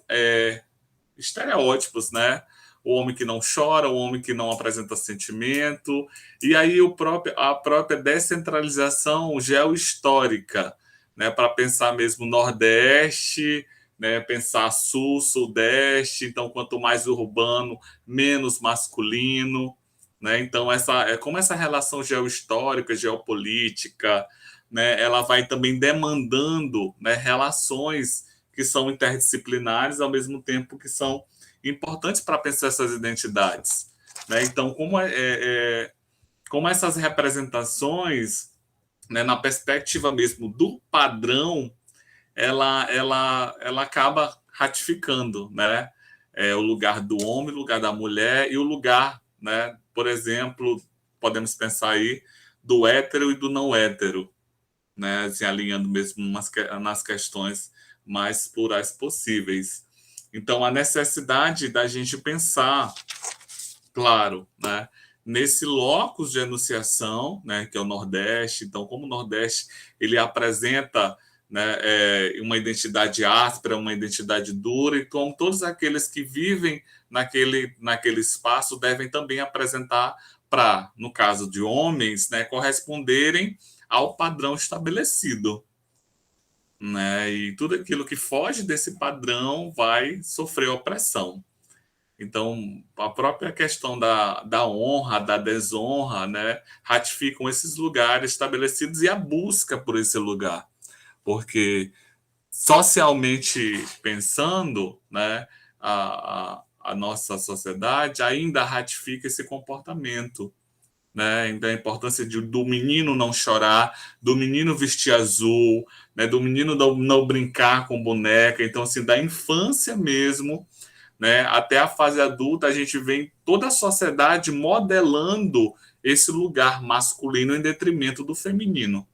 estereótipos, né, o homem que não chora, o homem que não apresenta sentimento, e aí a própria descentralização geohistórica, né, para pensar mesmo Nordeste, né, pensar sul, sudeste, então quanto mais urbano, menos masculino, né? Então como essa relação geohistórica, geopolítica, né, ela vai também demandando, né, relações que são interdisciplinares ao mesmo tempo que são importantes para pensar essas identidades, né? Então como essas representações, né, na perspectiva mesmo do padrão, ela acaba ratificando, né, o lugar do homem, o lugar da mulher e o lugar, né, por exemplo, podemos pensar aí do hétero e do não hétero, né, assim, alinhando mesmo nas questões mais plurais possíveis. Então, a necessidade da gente pensar, claro, né, nesse locus de enunciação, né, que é o Nordeste. Então, como o Nordeste ele apresenta, né, uma identidade áspera, uma identidade dura, então todos aqueles que vivem naquele espaço devem também apresentar para, no caso de homens, né, corresponderem ao padrão estabelecido, né? E tudo aquilo que foge desse padrão vai sofrer opressão. Então, a própria questão da honra, da desonra, né, ratificam esses lugares estabelecidos e a busca por esse lugar. Porque, socialmente pensando, né, a nossa sociedade ainda ratifica esse comportamento, né? Então, a importância do menino não chorar, do menino vestir azul, né, do menino não brincar com boneca. Então, assim, da infância mesmo, né, até a fase adulta, a gente vê toda a sociedade modelando esse lugar masculino em detrimento do feminino.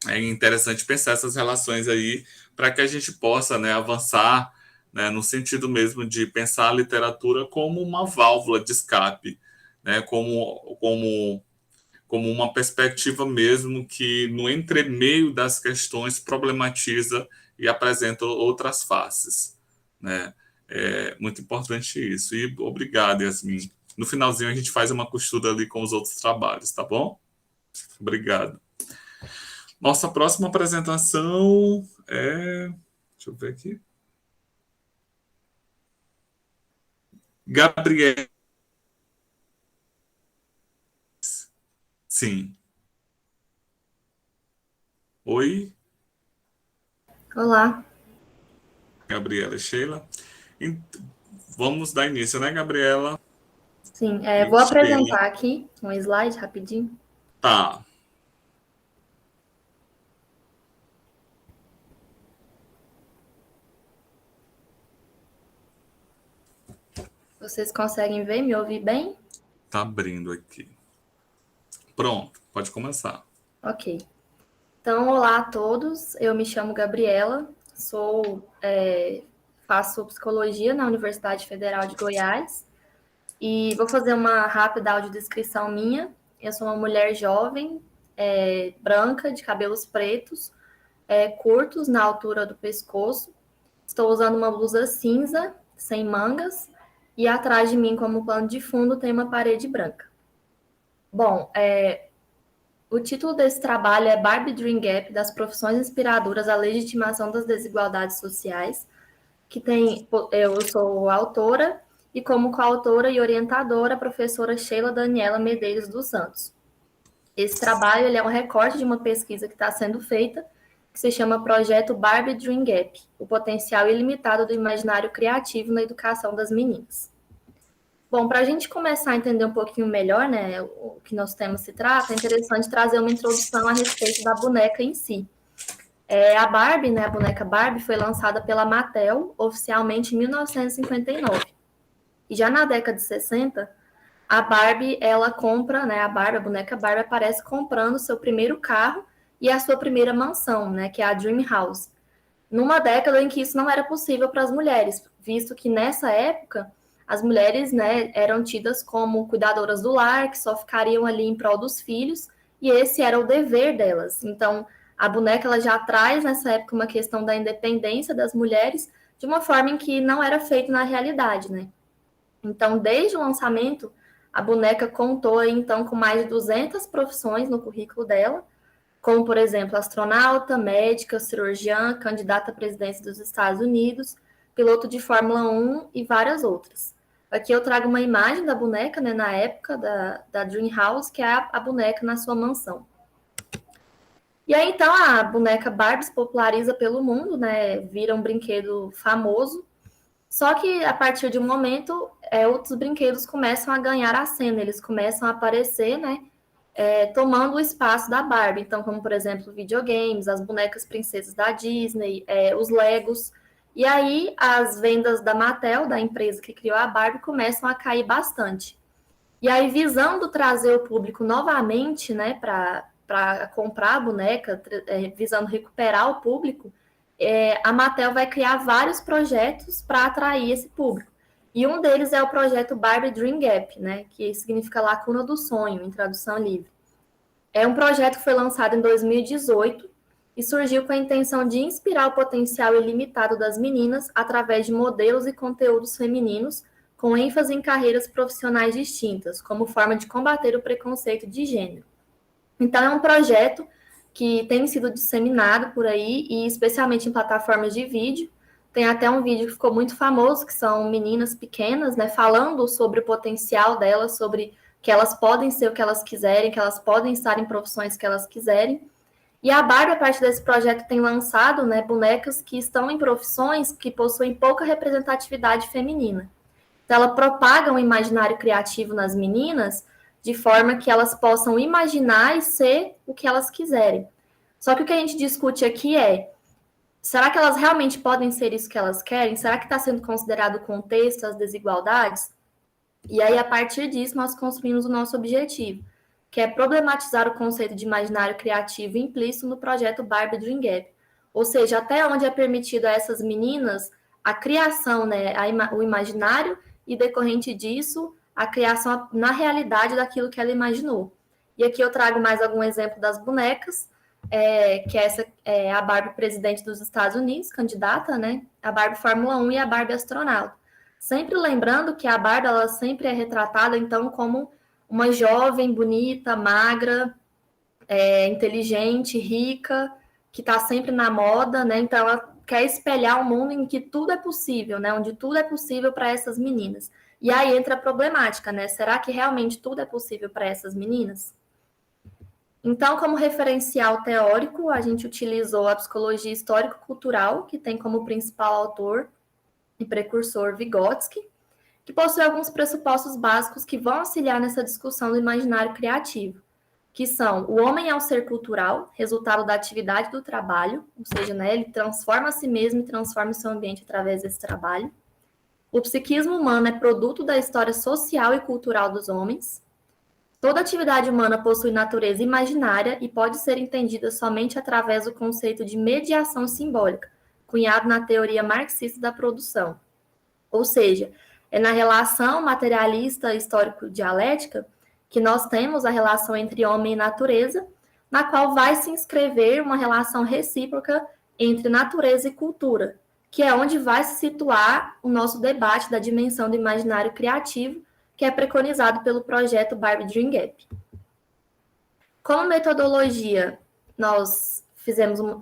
É interessante pensar essas relações aí para que a gente possa, né, avançar, né, no sentido mesmo de pensar a literatura como uma válvula de escape, né, como uma perspectiva mesmo que, no entremeio das questões, problematiza e apresenta outras faces, né? É muito importante isso. E obrigado, Yasmin. No finalzinho, a gente faz uma costura ali com os outros trabalhos, tá bom? Obrigado. Nossa próxima apresentação é... Deixa eu ver aqui. Gabriela. Sim. Oi, Olá. Gabriela e Sheila. Vamos dar início, né, Gabriela? Sim, E vou Sheila. apresentar aqui um slide rapidinho. Tá. Vocês conseguem ver, me ouvir bem? Tá abrindo aqui. Pronto, pode começar. Ok. Então, olá a todos. Eu me chamo Gabriela, faço psicologia na Universidade Federal de Goiás e vou fazer uma rápida audiodescrição minha. Eu sou uma mulher jovem, branca, de cabelos pretos, curtos na altura do pescoço. Estou usando uma blusa cinza, sem mangas, e atrás de mim, como plano de fundo, tem uma parede branca. Bom, o título desse trabalho é Barbie Dream Gap, das profissões inspiradoras à legitimação das desigualdades sociais, eu sou autora e como coautora e orientadora, a professora Sheila Daniela Medeiros dos Santos. Esse trabalho ele é um recorte de uma pesquisa que está sendo feita, que se chama Projeto Barbie Dream Gap, o potencial ilimitado do imaginário criativo na educação das meninas. Bom, para a gente começar a entender um pouquinho melhor, né, o que nosso tema se trata, é interessante trazer uma introdução a respeito da boneca em si. A Barbie, né, a boneca Barbie, foi lançada pela Mattel oficialmente em 1959. E já na década de 60, a Barbie, ela compra, né, a boneca Barbie aparece comprando seu primeiro carro e a sua primeira mansão, né, que é a Dream House. Numa década em que isso não era possível para as mulheres, visto que nessa época as mulheres, né, eram tidas como cuidadoras do lar, que só ficariam ali em prol dos filhos, e esse era o dever delas. Então, a boneca ela já traz nessa época uma questão da independência das mulheres de uma forma em que não era feito na realidade, né? Então, desde o lançamento, a boneca contou então com mais de 200 profissões no currículo dela, como, por exemplo, astronauta, médica, cirurgiã, candidata à presidência dos Estados Unidos, piloto de Fórmula 1 e várias outras. Aqui eu trago uma imagem da boneca, né, na época da Dreamhouse, que é a boneca na sua mansão. E aí, então, a boneca Barbie se populariza pelo mundo, né, vira um brinquedo famoso, só que, a partir de um momento, outros brinquedos começam a ganhar a cena, eles começam a aparecer, né, tomando o espaço da Barbie. Então, como, por exemplo, videogames, as bonecas princesas da Disney, os Legos. E aí, as vendas da Mattel, da empresa que criou a Barbie, começam a cair bastante. E aí, visando trazer o público novamente, né, para comprar a boneca, visando recuperar o público, a Mattel vai criar vários projetos para atrair esse público. E um deles é o projeto Barbie Dream Gap, né, que significa lacuna do sonho, em tradução livre. É um projeto que foi lançado em 2018 e surgiu com a intenção de inspirar o potencial ilimitado das meninas através de modelos e conteúdos femininos, com ênfase em carreiras profissionais distintas, como forma de combater o preconceito de gênero. Então, é um projeto que tem sido disseminado por aí, e especialmente em plataformas de vídeo. Tem até um vídeo que ficou muito famoso, que são meninas pequenas, né, falando sobre o potencial delas, sobre que elas podem ser o que elas quiserem, que elas podem estar em profissões que elas quiserem. E a Barbie, a partir desse projeto, tem lançado, né, bonecas que estão em profissões que possuem pouca representatividade feminina. Então, ela propaga um imaginário criativo nas meninas, de forma que elas possam imaginar e ser o que elas quiserem. Só que o que a gente discute aqui é, será que elas realmente podem ser isso que elas querem? Será que está sendo considerado o contexto, as desigualdades? E aí, a partir disso, nós construímos o nosso objetivo, que é problematizar o conceito de imaginário criativo implícito no projeto Barbie Dream Gap. Ou seja, até onde é permitido a essas meninas a criação, né, o imaginário, e decorrente disso, a criação na realidade daquilo que ela imaginou. E aqui eu trago mais algum exemplo das bonecas, que essa é a Barbie presidente dos Estados Unidos, candidata, né? A Barbie Fórmula 1 e a Barbie astronauta. Sempre lembrando que a Barbie, ela sempre é retratada, então, como uma jovem, bonita, magra, inteligente, rica, que está sempre na moda, né? Então, ela quer espelhar um mundo em que tudo é possível, né? Onde tudo é possível para essas meninas. E aí entra a problemática, né? Será que realmente tudo é possível para essas meninas? Então, como referencial teórico, a gente utilizou a psicologia histórico-cultural, que tem como principal autor e precursor Vygotsky, que possui alguns pressupostos básicos que vão auxiliar nessa discussão do imaginário criativo, que são: o homem é um ser cultural, resultado da atividade do trabalho, ou seja, né, ele transforma a si mesmo e transforma o seu ambiente através desse trabalho. O psiquismo humano é produto da história social e cultural dos homens. Toda atividade humana possui natureza imaginária e pode ser entendida somente através do conceito de mediação simbólica, cunhado na teoria marxista da produção. Ou seja, é na relação materialista histórico-dialética que nós temos a relação entre homem e natureza, na qual vai se inscrever uma relação recíproca entre natureza e cultura, que é onde vai se situar o nosso debate da dimensão do imaginário criativo, que é preconizado pelo projeto Barbie Dream Gap. Como metodologia, nós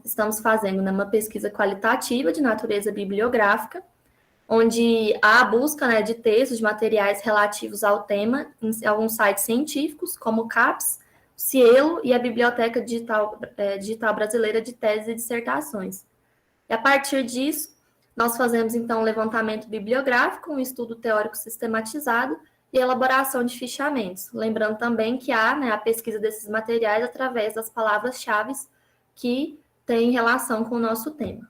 estamos fazendo uma pesquisa qualitativa de natureza bibliográfica, onde há a busca, né, de textos, de materiais relativos ao tema em alguns sites científicos, como o CAPES, o Cielo e a Biblioteca Digital Brasileira de Teses e Dissertações. E a partir disso, nós fazemos, então, um levantamento bibliográfico, um estudo teórico sistematizado e elaboração de fichamentos. Lembrando também que há, né, a pesquisa desses materiais através das palavras-chave que têm relação com o nosso tema.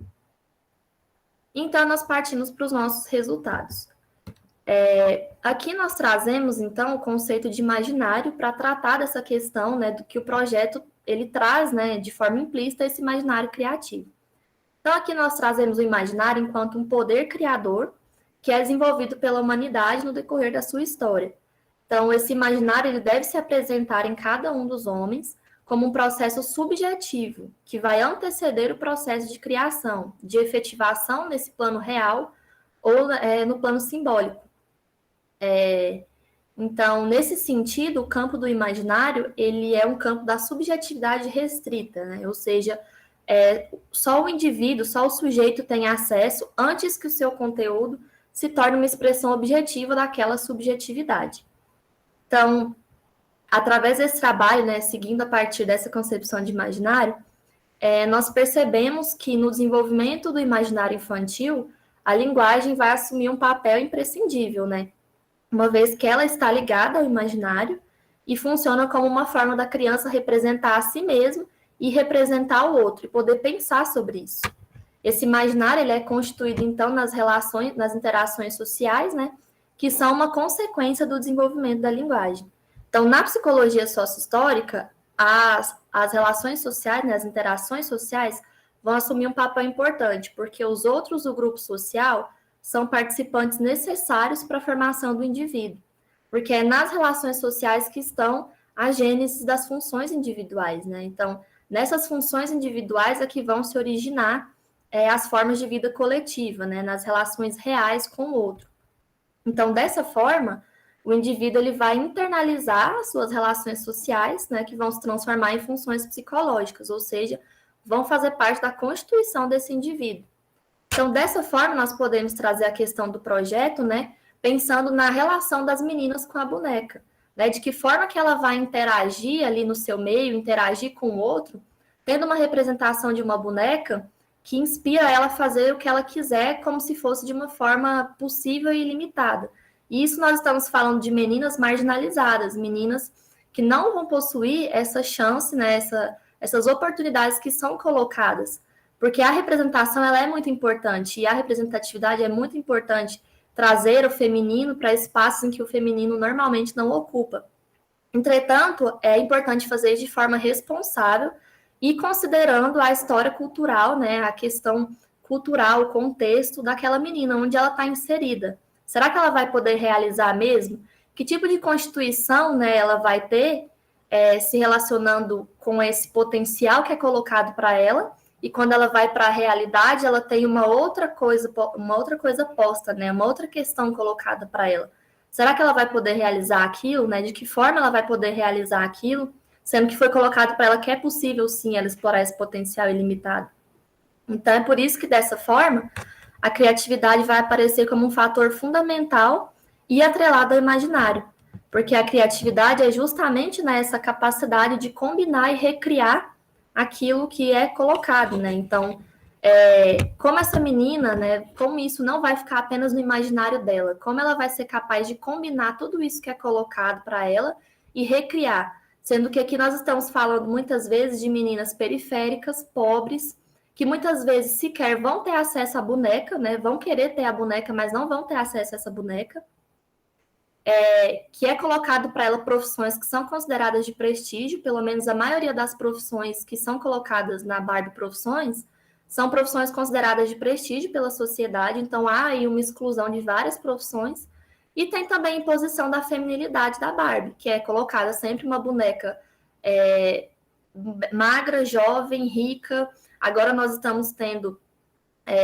Então, nós partimos para os nossos resultados. Aqui nós trazemos, então, o conceito de imaginário para tratar dessa questão, né, do que o projeto ele traz, né, de forma implícita esse imaginário criativo. Então, aqui nós trazemos o imaginário enquanto um poder criador que é desenvolvido pela humanidade no decorrer da sua história. Então, esse imaginário ele deve se apresentar em cada um dos homens como um processo subjetivo, que vai anteceder o processo de criação, de efetivação nesse plano real ou no plano simbólico. Então, nesse sentido, o campo do imaginário, ele é um campo da subjetividade restrita, né? Ou seja, só o indivíduo, só o sujeito tem acesso antes que o seu conteúdo se torne uma expressão objetiva daquela subjetividade. Então, através desse trabalho, né, seguindo a partir dessa concepção de imaginário, nós percebemos que no desenvolvimento do imaginário infantil, a linguagem vai assumir um papel imprescindível, né? Uma vez que ela está ligada ao imaginário e funciona como uma forma da criança representar a si mesmo e representar o outro, e poder pensar sobre isso. Esse imaginário ele é constituído, então, nas relações, nas interações sociais, né, que são uma consequência do desenvolvimento da linguagem. Então, na psicologia sócio-histórica, as relações sociais, né, as interações sociais, vão assumir um papel importante, porque os outros do grupo social são participantes necessários para a formação do indivíduo, porque é nas relações sociais que estão a gênese das funções individuais, né? Então, nessas funções individuais é que vão se originar as formas de vida coletiva, né? Nas relações reais com o outro. Então, dessa forma, o indivíduo ele vai internalizar as suas relações sociais, né? Que vão se transformar em funções psicológicas, ou seja, vão fazer parte da constituição desse indivíduo. Então, dessa forma, nós podemos trazer a questão do projeto, né, pensando na relação das meninas com a boneca, né, de que forma que ela vai interagir ali no seu meio, interagir com o outro, tendo uma representação de uma boneca que inspira ela a fazer o que ela quiser, como se fosse de uma forma possível e ilimitada. E isso nós estamos falando de meninas marginalizadas, meninas que não vão possuir essa chance, né, essas oportunidades que são colocadas. Porque a representação ela é muito importante e a representatividade é muito importante trazer o feminino para espaços em que o feminino normalmente não ocupa. Entretanto, é importante fazer isso de forma responsável e considerando a história cultural, né, a questão cultural, o contexto daquela menina, onde ela está inserida. Será que ela vai poder realizar mesmo? Que tipo de constituição, né, ela vai ter se relacionando com esse potencial que é colocado para ela? E quando ela vai para a realidade, ela tem uma outra coisa posta, né? Uma outra questão colocada para ela. Será que ela vai poder realizar aquilo, né? De que forma ela vai poder realizar aquilo, sendo que foi colocado para ela que é possível, sim, ela explorar esse potencial ilimitado. Então, é por isso que, dessa forma, a criatividade vai aparecer como um fator fundamental e atrelado ao imaginário. Porque a criatividade é justamente nessa capacidade de combinar e recriar aquilo que é colocado, né? Então, como essa menina, né? Como isso não vai ficar apenas no imaginário dela, como ela vai ser capaz de combinar tudo isso que é colocado para ela e recriar, sendo que aqui nós estamos falando muitas vezes de meninas periféricas, pobres, que muitas vezes sequer vão ter acesso à boneca, né? Vão querer ter a boneca, mas não vão ter acesso a essa boneca. Que é colocado para ela profissões que são consideradas de prestígio, pelo menos a maioria das profissões que são colocadas na Barbie Profissões, são profissões consideradas de prestígio pela sociedade, então há aí uma exclusão de várias profissões, e tem também a imposição da feminilidade da Barbie, que é colocada sempre uma boneca magra, jovem, rica. Agora nós estamos tendo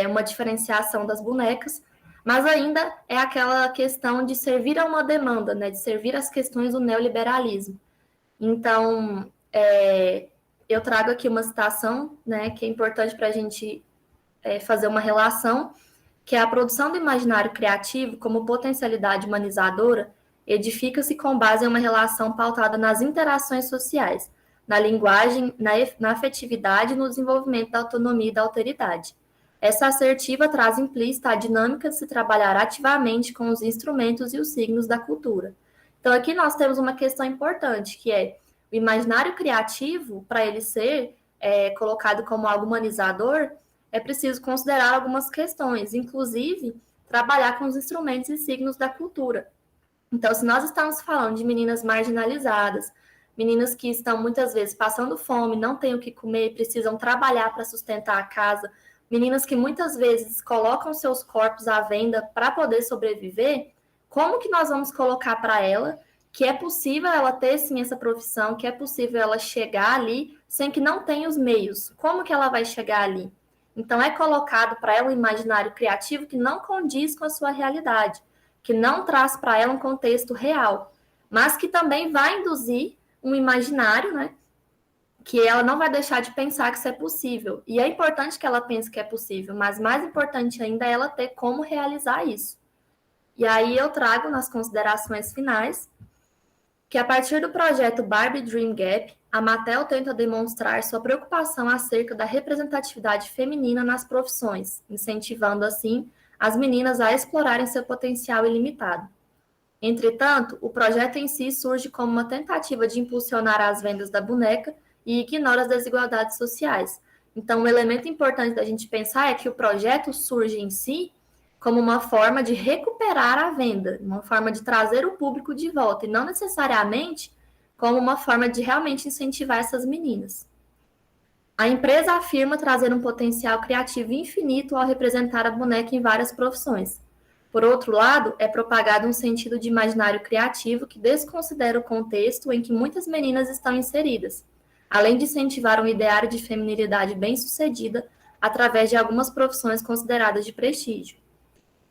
uma diferenciação das bonecas, mas ainda é aquela questão de servir a uma demanda, né, de servir às questões do neoliberalismo. Então, eu trago aqui uma citação, né, que é importante para a gente fazer uma relação, que é a produção do imaginário criativo como potencialidade humanizadora edifica-se com base em uma relação pautada nas interações sociais, na linguagem, na afetividade e no desenvolvimento da autonomia e da alteridade. Essa assertiva traz implícita a dinâmica de se trabalhar ativamente com os instrumentos e os signos da cultura. Então, aqui nós temos uma questão importante, que é o imaginário criativo, para ele ser colocado como algo humanizador, é preciso considerar algumas questões, inclusive trabalhar com os instrumentos e signos da cultura. Então, se nós estamos falando de meninas marginalizadas, meninas que estão muitas vezes passando fome, não têm o que comer, precisam trabalhar para sustentar a casa, meninas que muitas vezes colocam seus corpos à venda para poder sobreviver, como que nós vamos colocar para ela que é possível ela ter, sim, essa profissão, que é possível ela chegar ali sem que não tenha os meios? Como que ela vai chegar ali? Então, é colocado para ela um imaginário criativo que não condiz com a sua realidade, que não traz para ela um contexto real. mas que também vai induzir um imaginário, né? Que ela não vai deixar de pensar que isso é possível. E é importante que ela pense que é possível, mas mais importante ainda é ela ter como realizar isso. E aí eu trago nas considerações finais que a partir do projeto Barbie Dream Gap, a Mattel tenta demonstrar sua preocupação acerca da representatividade feminina nas profissões, incentivando assim as meninas a explorarem seu potencial ilimitado. Entretanto, o projeto em si surge como uma tentativa de impulsionar as vendas da boneca e ignora as desigualdades sociais. Então, um elemento importante da gente pensar é que o projeto surge em si como uma forma de recuperar a venda, uma forma de trazer o público de volta, e não necessariamente como uma forma de realmente incentivar essas meninas. A empresa afirma trazer um potencial criativo infinito ao representar a boneca em várias profissões. Por outro lado, é propagado um sentido de imaginário criativo que desconsidera o contexto em que muitas meninas estão inseridas, além de incentivar um ideário de feminilidade bem-sucedida através de algumas profissões consideradas de prestígio.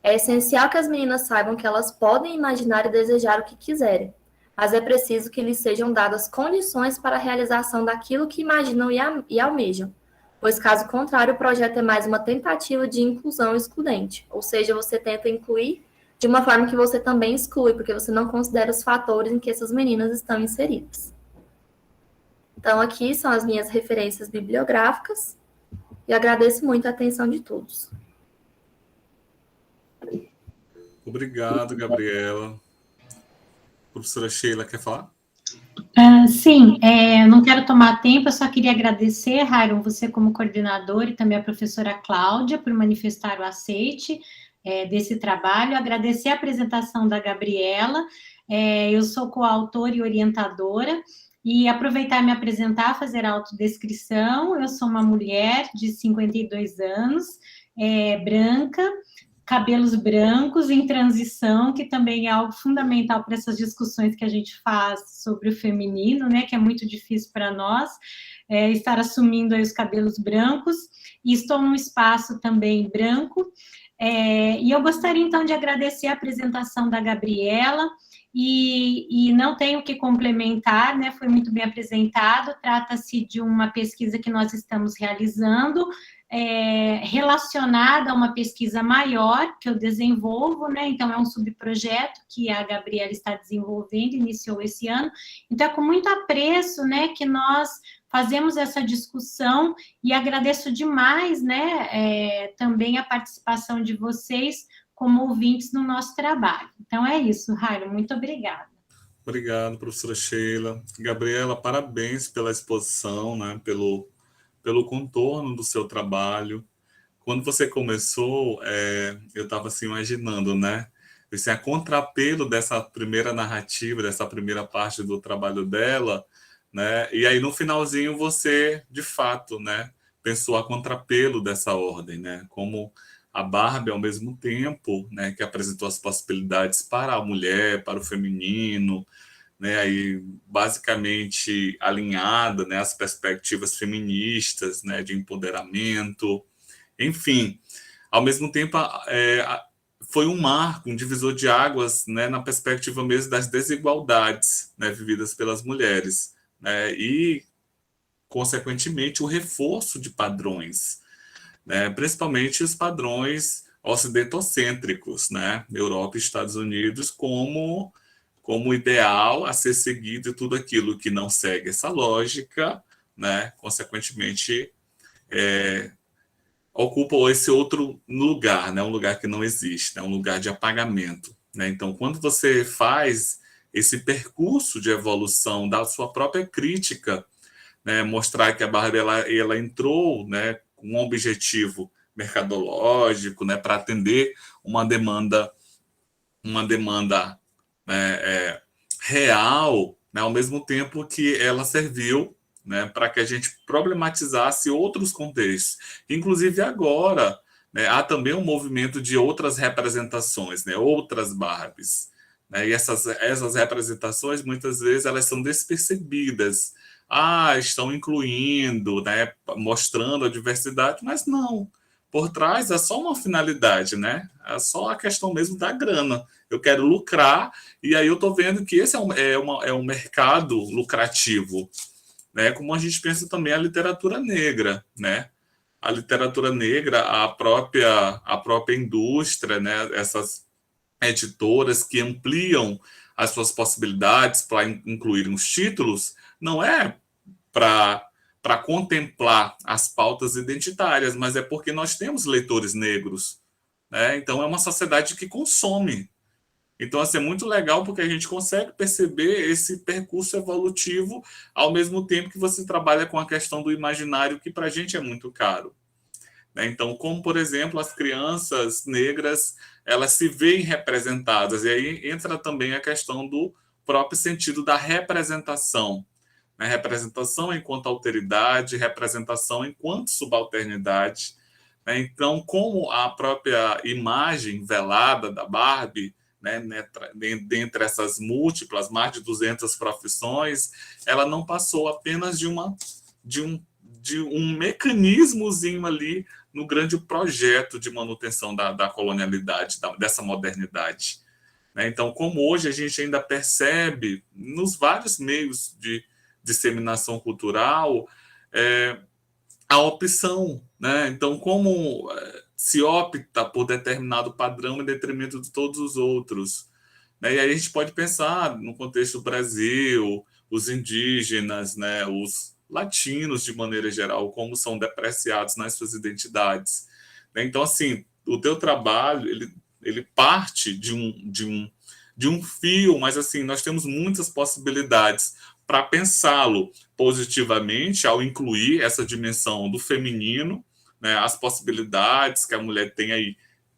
É essencial que as meninas saibam que elas podem imaginar e desejar o que quiserem, mas é preciso que lhes sejam dadas condições para a realização daquilo que imaginam e almejam, pois, caso contrário, o projeto é mais uma tentativa de inclusão excludente, ou seja, você tenta incluir de uma forma que você também exclui, porque você não considera os fatores em que essas meninas estão inseridas. Então, aqui são as minhas referências bibliográficas, e agradeço muito a atenção de todos. Obrigado, Gabriela. Professora Sheila, quer falar? Sim, não quero tomar tempo, eu só queria agradecer, Rairon, você como coordenador e também a professora Cláudia por manifestar o aceite desse trabalho, agradecer a apresentação da Gabriela, eu sou coautora e orientadora, e aproveitar e me apresentar, fazer a autodescrição. Eu sou uma mulher de 52 anos, branca, cabelos brancos em transição, que também é algo fundamental para essas discussões que a gente faz sobre o feminino, né, que é muito difícil para nós, estar assumindo aí os cabelos brancos, e estou num espaço também branco, e eu gostaria, então, de agradecer a apresentação da Gabriela, e não tenho o que complementar, né, foi muito bem apresentado, trata-se de uma pesquisa que nós estamos realizando, relacionada a uma pesquisa maior que eu desenvolvo, né, então é um subprojeto que a Gabriela está desenvolvendo, iniciou esse ano, então é com muito apreço, né, que nós fazemos essa discussão, e agradeço demais, né, também a participação de vocês como ouvintes no nosso trabalho. Então é isso, Rairo, muito obrigada. Obrigado, professora Sheila. Gabriela, parabéns pela exposição, né, pelo contorno do seu trabalho. Quando você começou, eu estava assim imaginando, né, assim, a contrapelo dessa primeira narrativa, dessa primeira parte do trabalho dela, né, e aí no finalzinho você, de fato, né, pensou a contrapelo dessa ordem, né, como a Barbie, ao mesmo tempo, né, que apresentou as possibilidades para a mulher, para o feminino, né, aí basicamente alinhada, né, às perspectivas feministas, né, de empoderamento, enfim, ao mesmo tempo foi um marco, um divisor de águas, né, na perspectiva mesmo das desigualdades, né, vividas pelas mulheres, né, e consequentemente o reforço de padrões, né, principalmente os padrões ocidentocêntricos, né, Europa e Estados Unidos como ideal a ser seguido, e tudo aquilo que não segue essa lógica, né, consequentemente ocupa esse outro lugar, né, um lugar que não existe, né, um lugar de apagamento, né. Então, quando você faz esse percurso de evolução da sua própria crítica, né, mostrar que a Barbie ela entrou, né, com um objetivo mercadológico, né, para atender uma demanda real, né, ao mesmo tempo que ela serviu, né, para que a gente problematizasse outros contextos. Inclusive agora, né, há também um movimento de outras representações, né, outras Barbies, né, e essas representações muitas vezes elas são despercebidas. Estão incluindo, né, mostrando a diversidade, mas não, por trás é só uma finalidade, né? É só a questão mesmo da grana. Eu quero lucrar, e aí eu estou vendo que esse é um mercado lucrativo, né? Como a gente pensa também a literatura negra, né? A literatura negra, a própria indústria, né? Essas editoras que ampliam as suas possibilidades para incluir os títulos, não é para contemplar as pautas identitárias, mas é porque nós temos leitores negros, né? Então é uma sociedade que consome. Então, assim, é muito legal porque a gente consegue perceber esse percurso evolutivo ao mesmo tempo que você trabalha com a questão do imaginário, que para a gente é muito caro, né? Então, como, por exemplo, as crianças negras, elas se veem representadas, e aí entra também a questão do próprio sentido da representação, né? Representação enquanto alteridade, representação enquanto subalternidade, né? Então, como a própria imagem velada da Barbie, né, dentre essas múltiplas, mais de 200 profissões, ela não passou apenas de um mecanismozinho ali no grande projeto de manutenção da colonialidade, dessa modernidade, né? Então, como hoje a gente ainda percebe nos vários meios de disseminação cultural a opção, né? Então, como se opta por determinado padrão em detrimento de todos os outros, né? E aí a gente pode pensar no contexto do Brasil, os indígenas, né? Os latinos, de maneira geral, como são depreciados nas suas identidades, né? Então, assim, o teu trabalho, ele parte de um fio, mas, assim, nós temos muitas possibilidades para pensá-lo positivamente ao incluir essa dimensão do feminino, né? As possibilidades que a mulher tem aí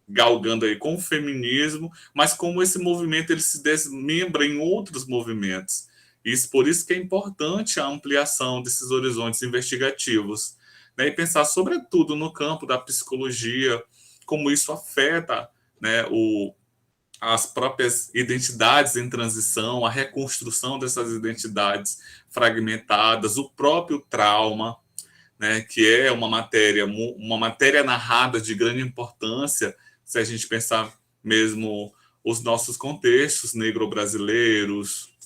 galgando aí com o feminismo, mas como esse movimento ele se desmembra em outros movimentos. Isso, por isso que é importante a ampliação desses horizontes investigativos, né? E pensar, sobretudo, no campo da psicologia, como isso afeta, né, as próprias identidades em transição, a reconstrução dessas identidades fragmentadas, o próprio trauma, né, que é uma matéria narrada de grande importância, se a gente pensar mesmo os nossos contextos negro-brasileiros.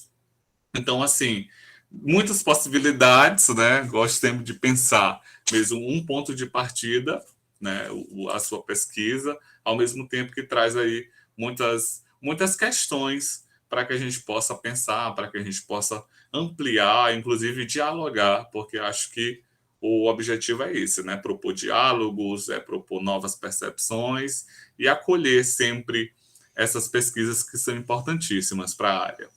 Então, assim, muitas possibilidades, né? Gosto sempre de pensar mesmo um ponto de partida, né? A sua pesquisa, ao mesmo tempo que traz aí muitas questões para que a gente possa pensar, para que a gente possa ampliar, inclusive dialogar, porque acho que o objetivo é esse, né? Propor diálogos, propor novas percepções e acolher sempre essas pesquisas que são importantíssimas para a área.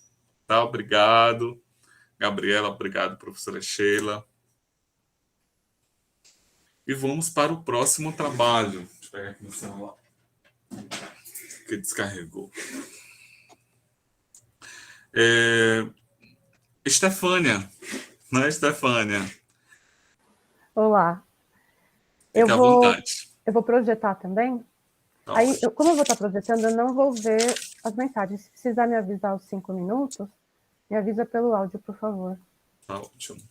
Tá? Obrigado, Gabriela, obrigado, professora Sheila. E vamos para o próximo trabalho. Deixa eu pegar aqui no celular, que descarregou. Estefânia, não é, Estefânia? Olá. Fique à vontade. Eu vou projetar também. Tá. Aí, como eu vou estar projetando, eu não vou ver as mensagens. Se precisar me avisar aos 5 minutos, me avisa pelo áudio, por favor. Tá ótimo.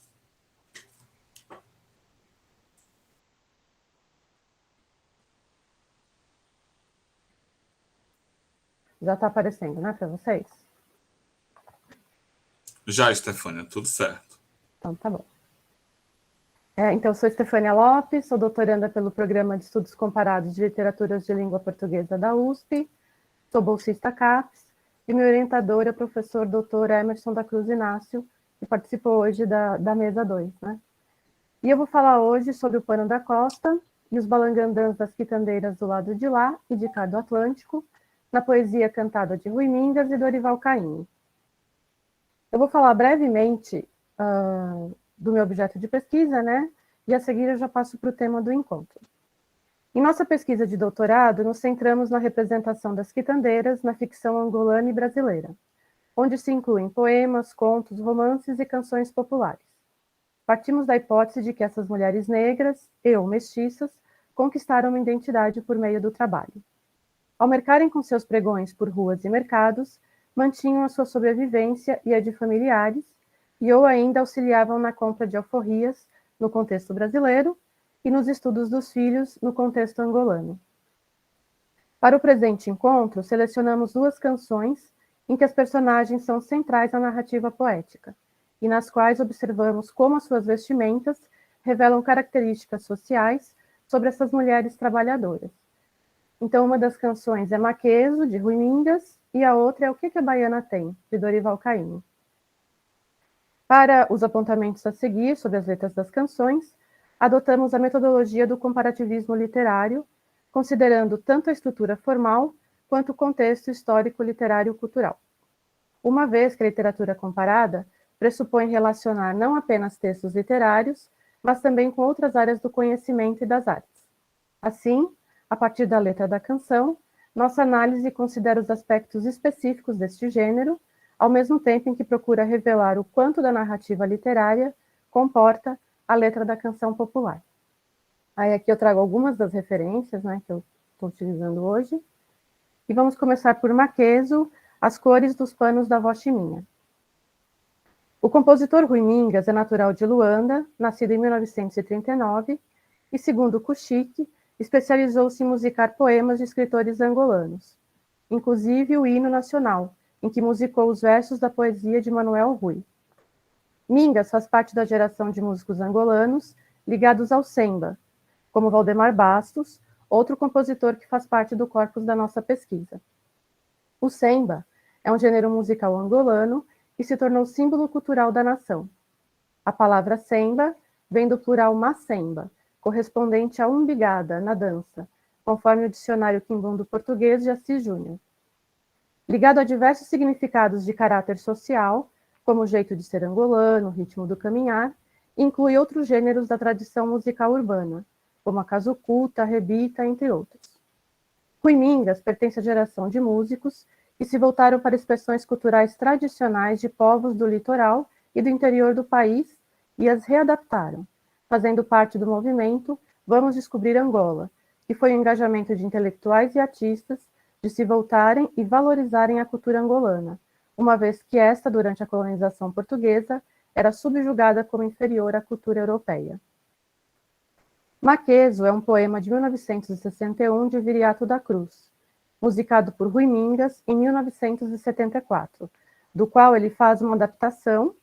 Já está aparecendo, né, para vocês? Já, Estefânia, tudo certo. Então, tá bom. Então, eu sou Estefânia Lopes, sou doutoranda pelo Programa de Estudos Comparados de Literaturas de Língua Portuguesa da USP, sou bolsista CAPES, e meu orientador é o professor Dr. Emerson da Cruz Inácio, que participou hoje da mesa 2, né? E eu vou falar hoje sobre o Pano da Costa e os balangandãs das quitandeiras do lado de lá e de cá do Atlântico, na poesia cantada de Rui Mingas e Dorival Caymmi. Eu vou falar brevemente do meu objeto de pesquisa, né? E a seguir eu já passo para o tema do encontro. Em nossa pesquisa de doutorado, nos centramos na representação das quitandeiras na ficção angolana e brasileira, onde se incluem poemas, contos, romances e canções populares. Partimos da hipótese de que essas mulheres negras, ou mestiças, conquistaram uma identidade por meio do trabalho. Ao mercarem com seus pregões por ruas e mercados, mantinham a sua sobrevivência e a de familiares, e ou ainda auxiliavam na compra de alforrias no contexto brasileiro, e nos estudos dos filhos no contexto angolano. Para o presente encontro, selecionamos 2 canções em que as personagens são centrais na narrativa poética, e nas quais observamos como as suas vestimentas revelam características sociais sobre essas mulheres trabalhadoras. Então, uma das canções é Maqueso, de Rui Mingas, e a outra é O que a Baiana Tem, de Dorival Caymmi. Para os apontamentos a seguir sobre as letras das canções, adotamos a metodologia do comparativismo literário, considerando tanto a estrutura formal quanto o contexto histórico, literário e cultural. Uma vez que a literatura comparada pressupõe relacionar não apenas textos literários, mas também com outras áreas do conhecimento e das artes. Assim, a partir da letra da canção, nossa análise considera os aspectos específicos deste gênero, ao mesmo tempo em que procura revelar o quanto da narrativa literária comporta a letra da canção popular. Aí aqui eu trago algumas das referências, né, que eu estou utilizando hoje. E vamos começar por Maqueso, As Cores dos Panos da Vochiminha. O compositor Rui Mingas é natural de Luanda, nascido em 1939, e, segundo Kuchik, especializou-se em musicar poemas de escritores angolanos, inclusive o hino nacional, em que musicou os versos da poesia de Manuel Rui. Mingas faz parte da geração de músicos angolanos ligados ao samba, como Valdemar Bastos, outro compositor que faz parte do corpus da nossa pesquisa. O samba é um gênero musical angolano e se tornou símbolo cultural da nação. A palavra semba vem do plural macemba, correspondente a umbigada na dança, conforme o dicionário quimbundo português de Assis Júnior. Ligado a diversos significados de caráter social, como o jeito de ser angolano, o ritmo do caminhar, inclui outros gêneros da tradição musical urbana, como a casucuta, a rebita, entre outros. Rui Mingas pertence à geração de músicos que se voltaram para expressões culturais tradicionais de povos do litoral e do interior do país e as readaptaram, fazendo parte do movimento Vamos Descobrir Angola, que foi um engajamento de intelectuais e artistas de se voltarem e valorizarem a cultura angolana, uma vez que esta, durante a colonização portuguesa, era subjugada como inferior à cultura europeia. Maqueso é um poema de 1961 de Viriato da Cruz, musicado por Rui Mingas em 1974, do qual ele faz uma adaptação,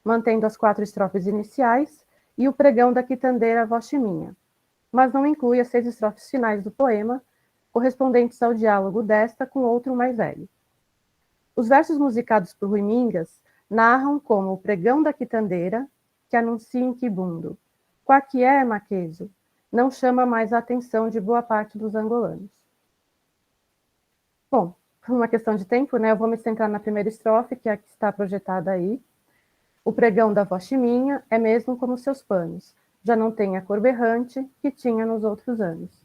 mantendo as 4 estrofes iniciais e o pregão da quitandeira Vochiminha, mas não inclui as 6 estrofes finais do poema, correspondentes ao diálogo desta com outro mais velho. Os versos musicados por Rui Mingas narram como o pregão da quitandeira, que anuncia em Kibundo: "Qual que é, Maqueso?", não chama mais a atenção de boa parte dos angolanos. Bom, por uma questão de tempo, né, eu vou me centrar na primeira estrofe, que é a que está projetada aí. O pregão da Vochiminha é mesmo como seus panos, já não tem a cor berrante que tinha nos outros anos.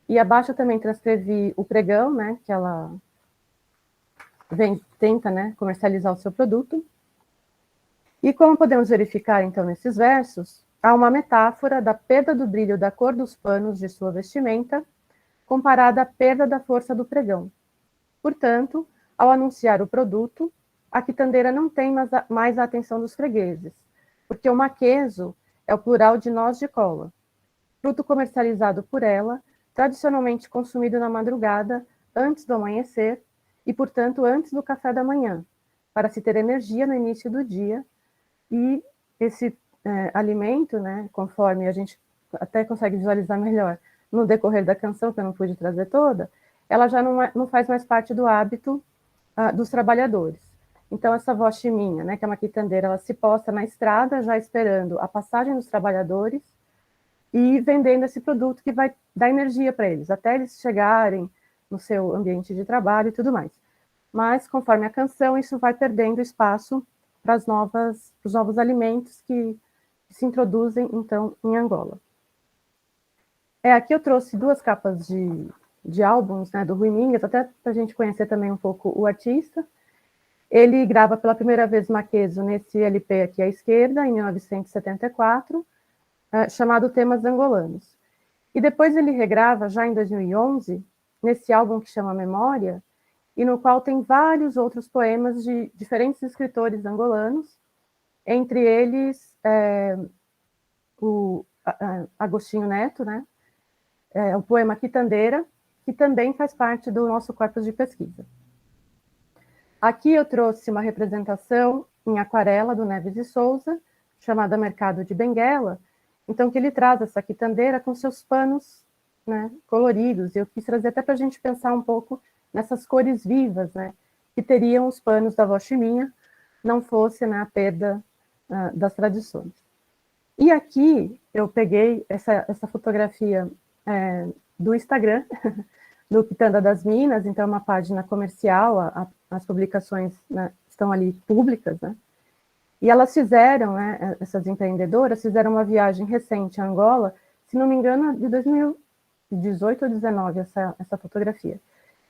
E abaixo eu também transcrevi o pregão, né, que ela tenta, né, comercializar o seu produto. E como podemos verificar, então, nesses versos, há uma metáfora da perda do brilho da cor dos panos de sua vestimenta, comparada à perda da força do pregão. Portanto, ao anunciar o produto, a quitandeira não tem mais a atenção dos fregueses, porque o maqueso é o plural de noz de cola, fruto comercializado por ela, tradicionalmente consumido na madrugada, antes do amanhecer, e, portanto, antes do café da manhã, para se ter energia no início do dia. E esse alimento, né, conforme a gente até consegue visualizar melhor no decorrer da canção, que eu não pude trazer toda, ela já não faz mais parte do hábito dos trabalhadores. Então, essa Vochiminha, né, que é uma quitandeira, ela se posta na estrada, já esperando a passagem dos trabalhadores e vendendo esse produto que vai dar energia para eles, até eles chegarem no seu ambiente de trabalho e tudo mais. Mas, conforme a canção, isso vai perdendo espaço para os novos alimentos que se introduzem, então, em Angola. Aqui eu trouxe 2 capas de álbuns, né, do Rui Mingas, até para a gente conhecer também um pouco o artista. Ele grava pela primeira vez Maqueso nesse LP aqui à esquerda, em 1974, chamado Temas Angolanos. E depois ele regrava, já em 2011, nesse álbum que chama Memória, e no qual tem vários outros poemas de diferentes escritores angolanos, entre eles Agostinho Neto, né? O poema Quitandeira, que também faz parte do nosso corpus de pesquisa. Aqui eu trouxe uma representação em aquarela do Neves de Souza, chamada Mercado de Benguela, então que ele traz essa quitandeira com seus panos, né, coloridos, e eu quis trazer até para a gente pensar um pouco nessas cores vivas, né, que teriam os panos da Vó Chiminha, não fosse, né, a perda das tradições. E aqui eu peguei essa fotografia do Instagram, do Quitanda das Minas, então é uma página comercial, as publicações, né, estão ali públicas, né? E elas fizeram, né, essas empreendedoras fizeram uma viagem recente a Angola, se não me engano, de 2018 ou 2019, essa fotografia.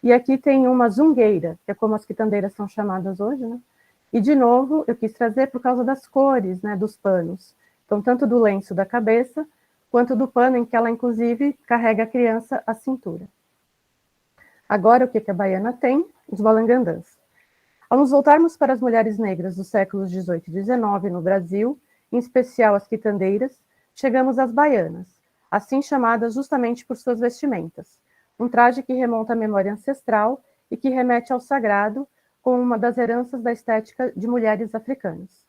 E aqui tem uma zungueira, que é como as quitandeiras são chamadas hoje, né? E, de novo, eu quis trazer por causa das cores, né, dos panos. Então, tanto do lenço da cabeça, quanto do pano em que ela, inclusive, carrega a criança à cintura. Agora, o que a baiana tem? Os balangandãs. Ao nos voltarmos para as mulheres negras dos séculos XVIII e XIX no Brasil, em especial as quitandeiras, chegamos às baianas, assim chamadas justamente por suas vestimentas, um traje que remonta à memória ancestral e que remete ao sagrado, como uma das heranças da estética de mulheres africanas.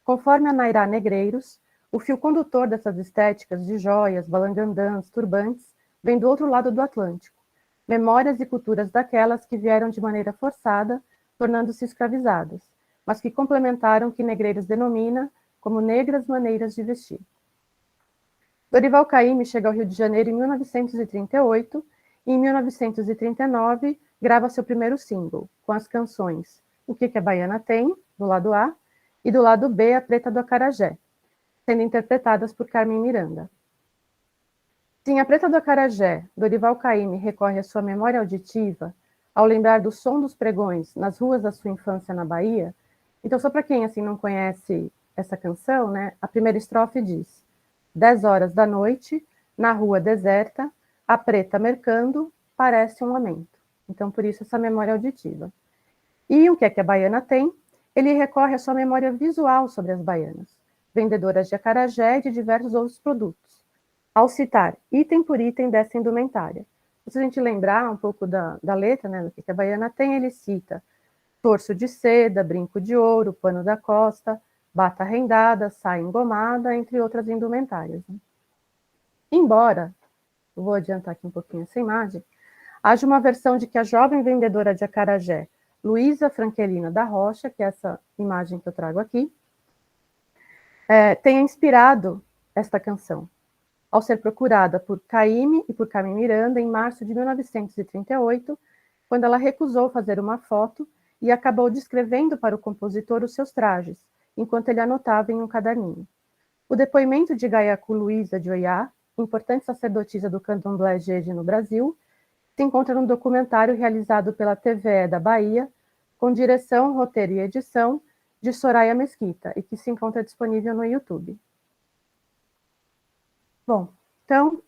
Conforme a Nairá Negreiros, o fio condutor dessas estéticas de joias, balangandãs, turbantes, vem do outro lado do Atlântico, memórias e culturas daquelas que vieram de maneira forçada, tornando-se escravizadas, mas que complementaram o que Negreiros denomina como negras maneiras de vestir. Dorival Caymmi chega ao Rio de Janeiro em 1938 e, em 1939, grava seu primeiro single, com as canções O que a Baiana Tem, do lado A, e do lado B, A Preta do Acarajé, sendo interpretadas por Carmen Miranda. Se em A Preta do Acarajé, Dorival Caymmi recorre à sua memória auditiva, ao lembrar do som dos pregões nas ruas da sua infância na Bahia, então só para quem assim não conhece essa canção, né, a primeira estrofe diz: 10 horas da noite, na rua deserta, a preta mercando, parece um lamento. Então, por isso, essa memória auditiva. E o que a baiana tem? Ele recorre à sua memória visual sobre as baianas, vendedoras de acarajé e de diversos outros produtos, ao citar item por item dessa indumentária. Se a gente lembrar um pouco da letra, né, do que a baiana tem, ele cita torso de seda, brinco de ouro, pano da costa, bata rendada, saia engomada, entre outras indumentárias. Né? Embora, vou adiantar aqui um pouquinho essa imagem, haja uma versão de que a jovem vendedora de acarajé, Luísa Franquelina da Rocha, que é essa imagem que eu trago aqui, tenha inspirado esta canção, ao ser procurada por Caymmi e por Carmen Miranda em março de 1938, quando ela recusou fazer uma foto e acabou descrevendo para o compositor os seus trajes, enquanto ele anotava em um caderninho. O depoimento de Gaiacu Luísa de Oiá, importante sacerdotisa do candomblé Jeje no Brasil, se encontra num documentário realizado pela TVE da Bahia, com direção, roteiro e edição de Soraya Mesquita, e que se encontra disponível no YouTube. Bom, então,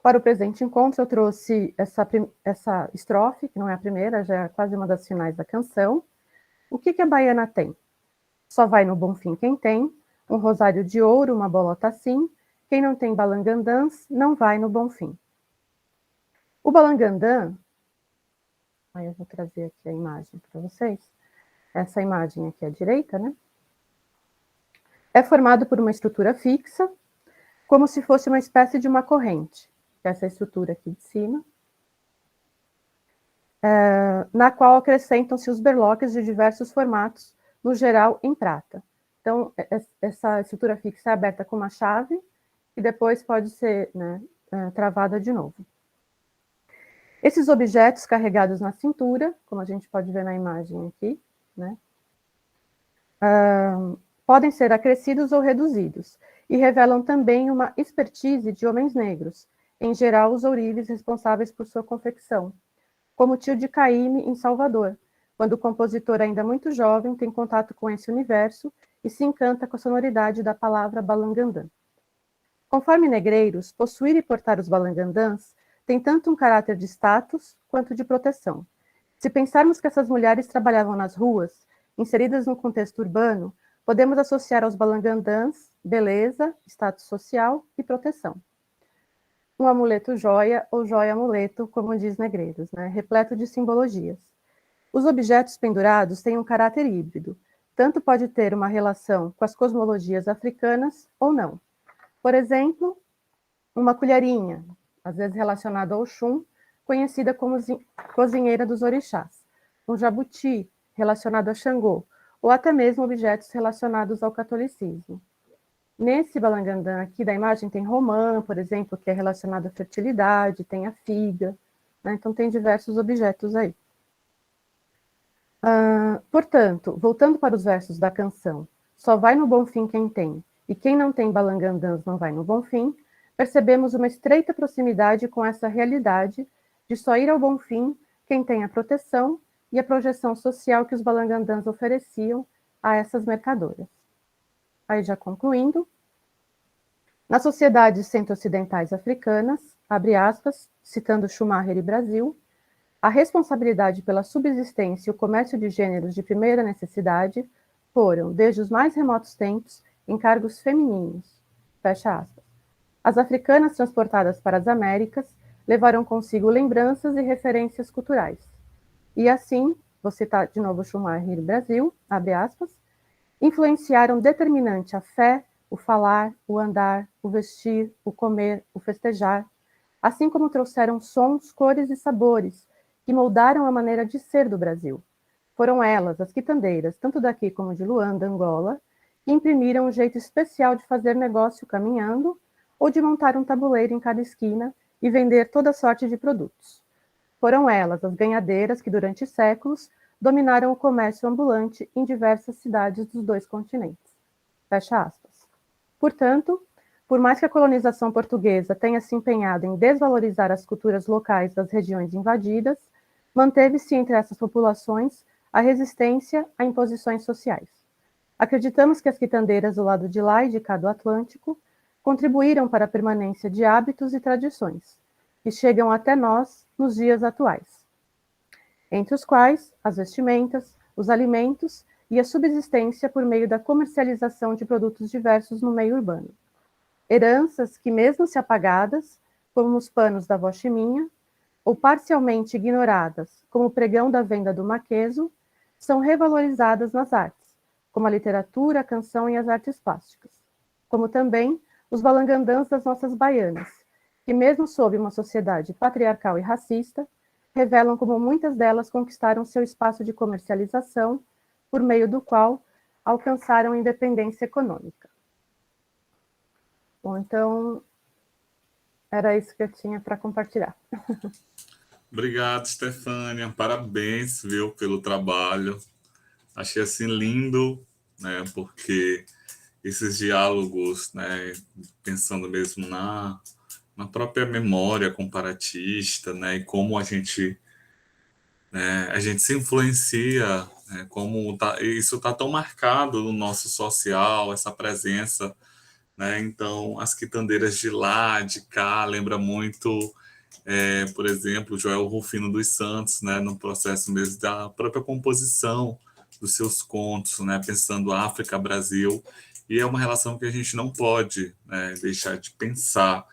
para o presente encontro, eu trouxe essa estrofe, que não é a primeira, já é quase uma das finais da canção. O que a baiana tem? Só vai no Bonfim quem tem, um rosário de ouro, uma bolota assim, quem não tem balangandãs, não vai no Bonfim. O balangandã, aí eu vou trazer aqui a imagem para vocês, essa imagem aqui à direita, né? É formado por uma estrutura fixa, como se fosse uma espécie de uma corrente, essa estrutura aqui de cima, na qual acrescentam-se os berloques de diversos formatos, no geral em prata. Então, essa estrutura fixa é aberta com uma chave e depois pode ser, né, travada de novo. Esses objetos carregados na cintura, como a gente pode ver na imagem aqui, né, podem ser acrescidos ou reduzidos, e revelam também uma expertise de homens negros, em geral os ourives responsáveis por sua confecção, como o tio de Caymmi em Salvador, quando o compositor ainda muito jovem tem contato com esse universo e se encanta com a sonoridade da palavra balangandã. Conforme Negreiros, possuir e portar os balangandãs tem tanto um caráter de status quanto de proteção. Se pensarmos que essas mulheres trabalhavam nas ruas, inseridas no contexto urbano, podemos associar aos balangandãs beleza, status social e proteção. Um amuleto joia ou joia-amuleto, como diz Negreiros, né? Repleto de simbologias. Os objetos pendurados têm um caráter híbrido, tanto pode ter uma relação com as cosmologias africanas ou não. Por exemplo, uma colherinha, às vezes relacionada ao Oxum, conhecida como cozinheira dos orixás, um jabuti, relacionado a Xangô, ou até mesmo objetos relacionados ao catolicismo. Nesse balangandã aqui da imagem tem romã, por exemplo, que é relacionado à fertilidade, tem a figa, né? Então tem diversos objetos aí. Portanto, voltando para os versos da canção, só vai no bom fim quem tem, e quem não tem balangandãs não vai no bom fim, percebemos uma estreita proximidade com essa realidade de só ir ao bom fim quem tem a proteção e a projeção social que os balangandãs ofereciam a essas mercadoras. Aí já concluindo, nas sociedades centro-ocidentais africanas, abre aspas, citando Schumacher e Brasil, a responsabilidade pela subsistência e o comércio de gêneros de primeira necessidade foram, desde os mais remotos tempos, encargos femininos. Fecha aspas. As africanas transportadas para as Américas levaram consigo lembranças e referências culturais. E assim, vou citar de novo Schumacher e Brasil, abre aspas, influenciaram determinante a fé, o falar, o andar, o vestir, o comer, o festejar, assim como trouxeram sons, cores e sabores que moldaram a maneira de ser do Brasil. Foram elas, as quitandeiras, tanto daqui como de Luanda, Angola, que imprimiram um jeito especial de fazer negócio caminhando ou de montar um tabuleiro em cada esquina e vender toda sorte de produtos. Foram elas, as ganhadeiras, que durante séculos dominaram o comércio ambulante em diversas cidades dos dois continentes. Fecha aspas. Portanto, por mais que a colonização portuguesa tenha se empenhado em desvalorizar as culturas locais das regiões invadidas, manteve-se entre essas populações a resistência a imposições sociais. Acreditamos que as quitandeiras do lado de lá e de cá do Atlântico contribuíram para a permanência de hábitos e tradições, que chegam até nós nos dias atuais, entre os quais as vestimentas, os alimentos e a subsistência por meio da comercialização de produtos diversos no meio urbano. Heranças que, mesmo se apagadas, como os panos da avó Chiminha, ou parcialmente ignoradas, como o pregão da venda do maqueso, são revalorizadas nas artes, como a literatura, a canção e as artes plásticas, como também os balangandãs das nossas baianas, que mesmo sob uma sociedade patriarcal e racista, revelam como muitas delas conquistaram seu espaço de comercialização, por meio do qual alcançaram independência econômica. Bom, então, era isso que eu tinha para compartilhar. Obrigado, Stefânia. Parabéns, viu, pelo trabalho. Achei assim lindo, né? Porque esses diálogos, né? Pensando mesmo na própria memória comparatista, né? E como a gente se influencia, né, como isso está tão marcado no nosso social, essa presença, né? Então, as quitandeiras de lá, de cá, lembra muito, por exemplo, Joel Rufino dos Santos, né, no processo mesmo da própria composição dos seus contos, né, pensando África, Brasil, e é uma relação que a gente não pode, né, deixar de pensar,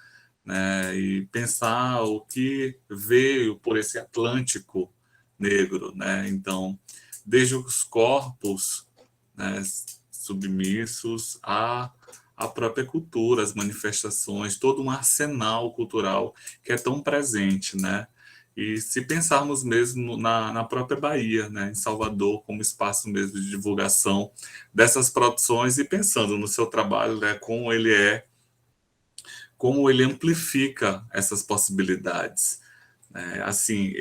né, e pensar o que veio por esse Atlântico negro, né? Então, desde os corpos, né, submissos à própria cultura, as manifestações, todo um arsenal cultural que é tão presente, né? E se pensarmos mesmo na própria Bahia, né, em Salvador, como espaço mesmo de divulgação dessas produções e pensando no seu trabalho, né, como ele amplifica essas possibilidades, né? Assim,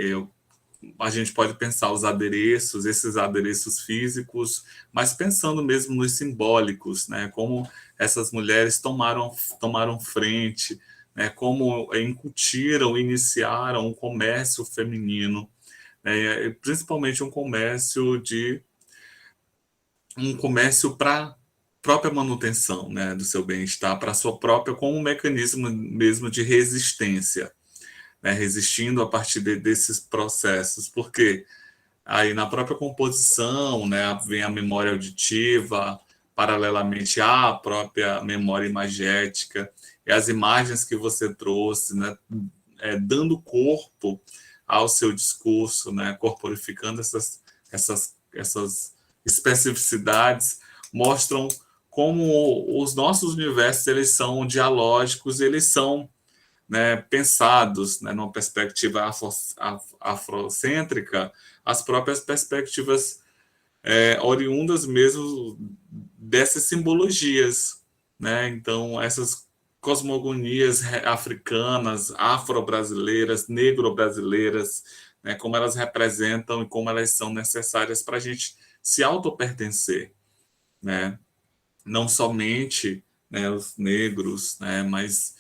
a gente pode pensar os adereços, esses adereços físicos, mas pensando mesmo nos simbólicos, né? Como essas mulheres tomaram frente, né? Como incutiram, iniciaram um comércio feminino, né? Principalmente um comércio para própria manutenção, né, do seu bem-estar, para a sua própria, como um mecanismo mesmo de resistência, né, resistindo a partir desses processos, porque aí na própria composição, né, vem a memória auditiva, paralelamente à própria memória imagética, e as imagens que você trouxe, né, dando corpo ao seu discurso, né, corporificando essas especificidades, mostram como os nossos universos eles são dialógicos, eles são, né, pensados, né, numa perspectiva afrocêntrica, as próprias perspectivas oriundas mesmo dessas simbologias, né? Então, essas cosmogonias africanas, afro-brasileiras, negro-brasileiras, né? Como elas representam e como elas são necessárias para a gente se autopertencer, né? Não somente, né, os negros, né, mas,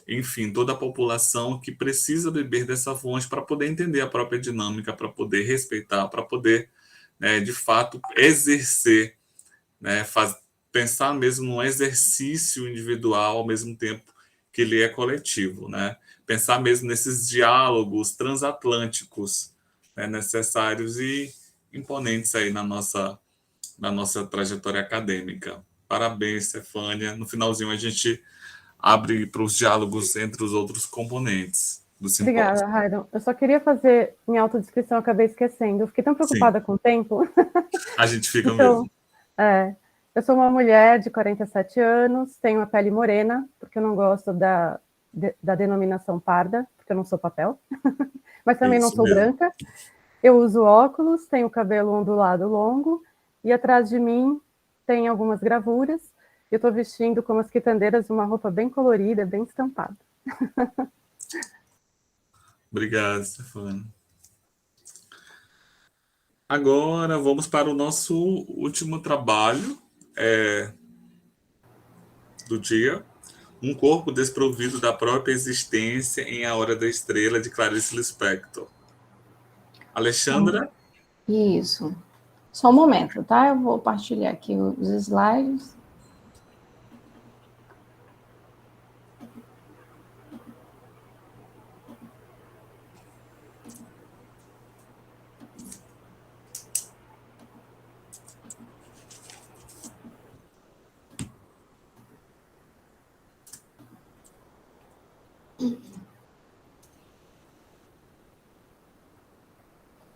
enfim, toda a população que precisa beber dessa fonte para poder entender a própria dinâmica, para poder respeitar, para poder, né, de fato, exercer, né, pensar mesmo num exercício individual ao mesmo tempo que ele é coletivo, né? Pensar mesmo nesses diálogos transatlânticos, né, necessários e imponentes aí na nossa trajetória acadêmica. Parabéns, Stefânia. No finalzinho, a gente abre para os diálogos entre os outros componentes do simpósio. Obrigada, Rairon. Eu só queria fazer minha autodescrição, acabei esquecendo. Eu fiquei tão preocupada com o tempo. A gente fica Então, mesmo. eu sou uma mulher de 47 anos, tenho a pele morena, porque eu não gosto da denominação parda, porque eu não sou papel, mas também não Isso sou mesmo. branca. Eu uso óculos, tenho cabelo ondulado longo, e atrás de mim tem algumas gravuras. Eu estou vestindo como as quitandeiras uma roupa bem colorida, bem estampada. Obrigado, Stefânia. Agora vamos para o nosso último trabalho do dia. Um corpo desprovido da própria existência em A Hora da Estrela, de Clarice Lispector. Alexandra? Isso. Só um momento, tá? Eu vou partilhar aqui os slides.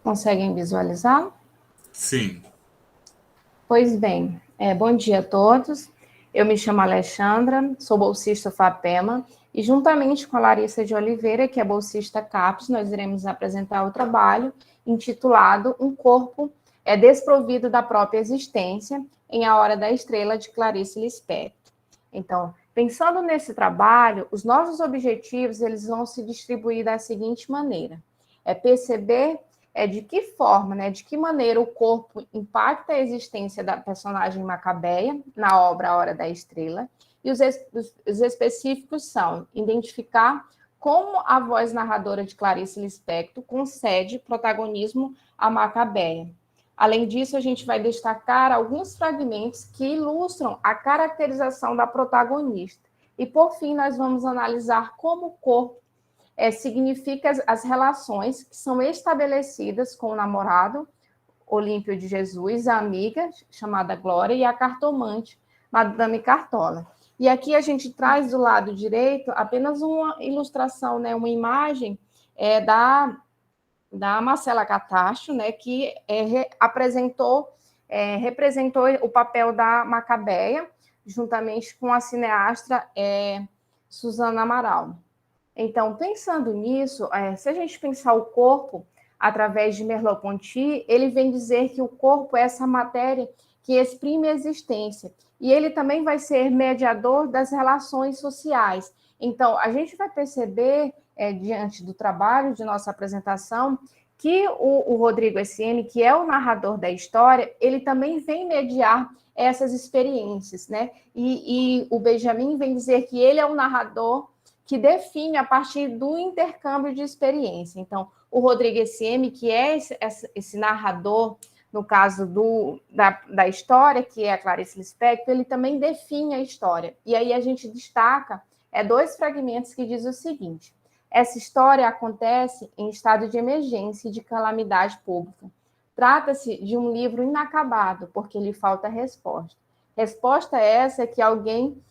Conseguem visualizar? Sim. Pois bem, bom dia a todos. Eu me chamo Alexandra, sou bolsista FAPEMA, e juntamente com a Larissa de Oliveira, que é bolsista CAPES, nós iremos apresentar o trabalho intitulado Um Corpo Desprovido da Própria Existência em A Hora da Estrela, de Clarice Lispector. Então, pensando nesse trabalho, os nossos objetivos eles vão se distribuir da seguinte maneira: perceber de que forma, né, de que maneira o corpo impacta a existência da personagem Macabeia na obra A Hora da Estrela, e os específicos são identificar como a voz narradora de Clarice Lispector concede protagonismo a Macabeia. Além disso, a gente vai destacar alguns fragmentos que ilustram a caracterização da protagonista. E, por fim, nós vamos analisar como o corpo significa as relações que são estabelecidas com o namorado, Olímpio de Jesus, a amiga, chamada Glória, e a cartomante, Madame Cartola. E aqui a gente traz do lado direito apenas uma ilustração, né, uma imagem da Marcela Catacho, né, que representou o papel da Macabeia, juntamente com a cineasta Suzana Amaral. Então, pensando nisso, se a gente pensar o corpo através de Merleau-Ponty, ele vem dizer que o corpo é essa matéria que exprime a existência. E ele também vai ser mediador das relações sociais. Então, a gente vai perceber, diante do trabalho de nossa apresentação, que o Rodrigo S.M., que é o narrador da história, ele também vem mediar essas experiências, né? E o Benjamin vem dizer que ele é o narrador que define a partir do intercâmbio de experiência. Então, o Rodrigo S.M., que é esse narrador, no caso da história, que é a Clarice Lispector, ele também define a história. E aí a gente destaca dois fragmentos que diz o seguinte: essa história acontece em estado de emergência e de calamidade pública. Trata-se de um livro inacabado, porque lhe falta resposta. Resposta essa que alguém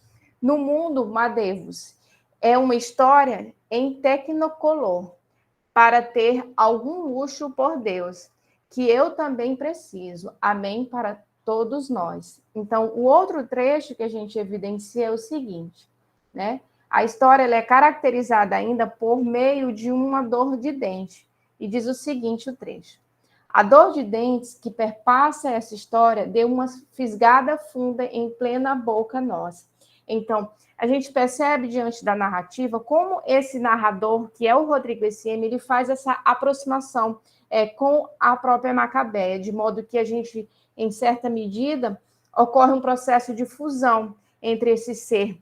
no mundo Madevos. É uma história em tecnocolor, para ter algum luxo por Deus, que eu também preciso. Amém para todos nós. Então, o outro trecho que a gente evidencia é o seguinte, né? A história ela é caracterizada ainda por meio de uma dor de dente. E diz o seguinte, o trecho. A dor de dentes que perpassa essa história deu uma fisgada funda em plena boca nossa. Então, a gente percebe diante da narrativa como esse narrador, que é o Rodrigo S.M., ele faz essa aproximação com a própria Macabeia, de modo que a gente, em certa medida, ocorre um processo de fusão entre esse ser,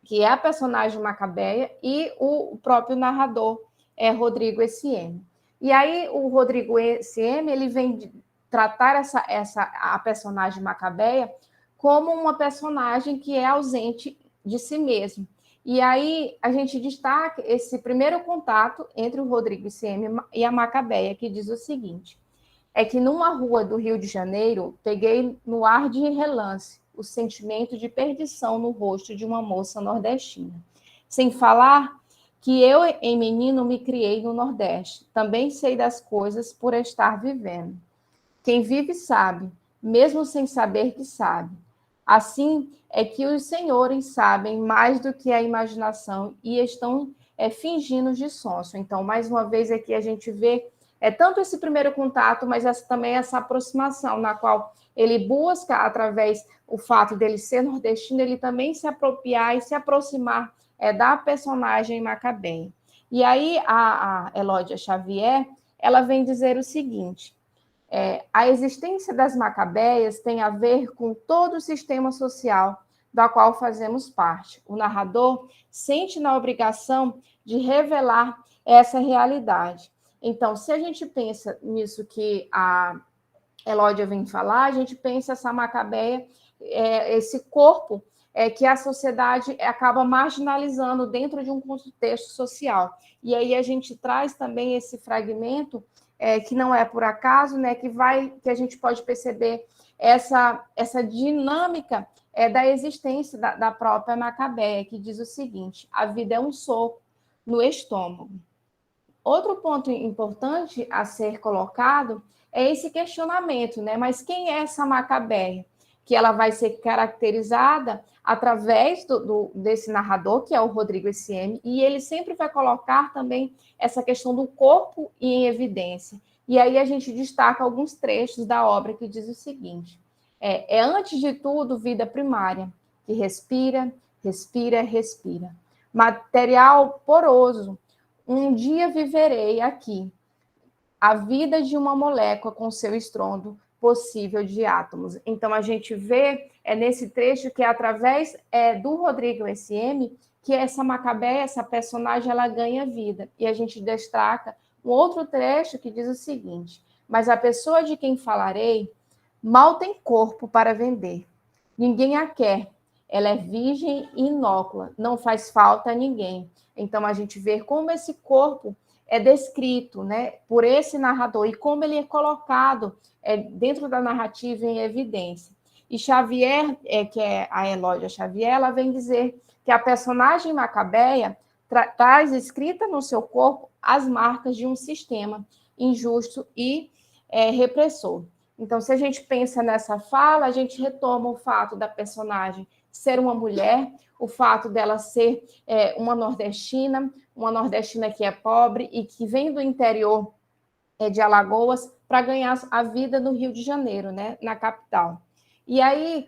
que é a personagem Macabeia, e o próprio narrador, Rodrigo S.M. E aí, o Rodrigo S.M., ele vem tratar a personagem Macabeia como uma personagem que é ausente de si mesmo. E aí a gente destaca esse primeiro contato entre o Rodrigo S.M. e a Macabeia, que diz o seguinte, é que numa rua do Rio de Janeiro, peguei no ar de relance o sentimento de perdição no rosto de uma moça nordestina. Sem falar que eu, em menino, me criei no Nordeste. Também sei das coisas por estar vivendo. Quem vive sabe, mesmo sem saber que sabe. Assim é que os senhores sabem mais do que a imaginação e estão fingindo de sonso. Então, mais uma vez aqui a gente vê tanto esse primeiro contato, mas também essa aproximação na qual ele busca, através do fato dele ser nordestino, ele também se apropriar e se aproximar da personagem Macabeia. E aí a Elódia Xavier, ela vem dizer o seguinte, a existência das Macabeias tem a ver com todo o sistema social da qual fazemos parte. O narrador sente na obrigação de revelar essa realidade. Então, se a gente pensa nisso que a Elódia vem falar, a gente pensa essa Macabeia, esse corpo que a sociedade acaba marginalizando dentro de um contexto social. E aí a gente traz também esse fragmento que não é por acaso, né, que a gente pode perceber essa dinâmica da existência da própria Macabeia, que diz o seguinte, a vida é um soco no estômago. Outro ponto importante a ser colocado é esse questionamento, né? Mas quem é essa Macabeia? Que ela vai ser caracterizada através desse narrador, que é o Rodrigo S.M., e ele sempre vai colocar também essa questão do corpo em evidência. E aí a gente destaca alguns trechos da obra que diz o seguinte, antes de tudo, vida primária, que respira, respira, respira. Material poroso, um dia viverei aqui, a vida de uma molécula com seu estrondo possível de átomos. Então, a gente vê nesse trecho que é através do Rodrigo S.M. que essa Macabeia, essa personagem, ela ganha vida. E a gente destaca um outro trecho que diz o seguinte, mas a pessoa de quem falarei mal tem corpo para vender. Ninguém a quer. Ela é virgem e inócula, não faz falta a ninguém. Então, a gente vê como esse corpo é descrito, né, por esse narrador e como ele é colocado dentro da narrativa em evidência. E Xavier, que é a Elódia Xavier, ela vem dizer que a personagem Macabeia traz escrita no seu corpo as marcas de um sistema injusto e repressor. Então, se a gente pensa nessa fala, a gente retoma o fato da personagem ser uma mulher, o fato dela ser uma nordestina que é pobre e que vem do interior de Alagoas para ganhar a vida no Rio de Janeiro, né, na capital. E aí,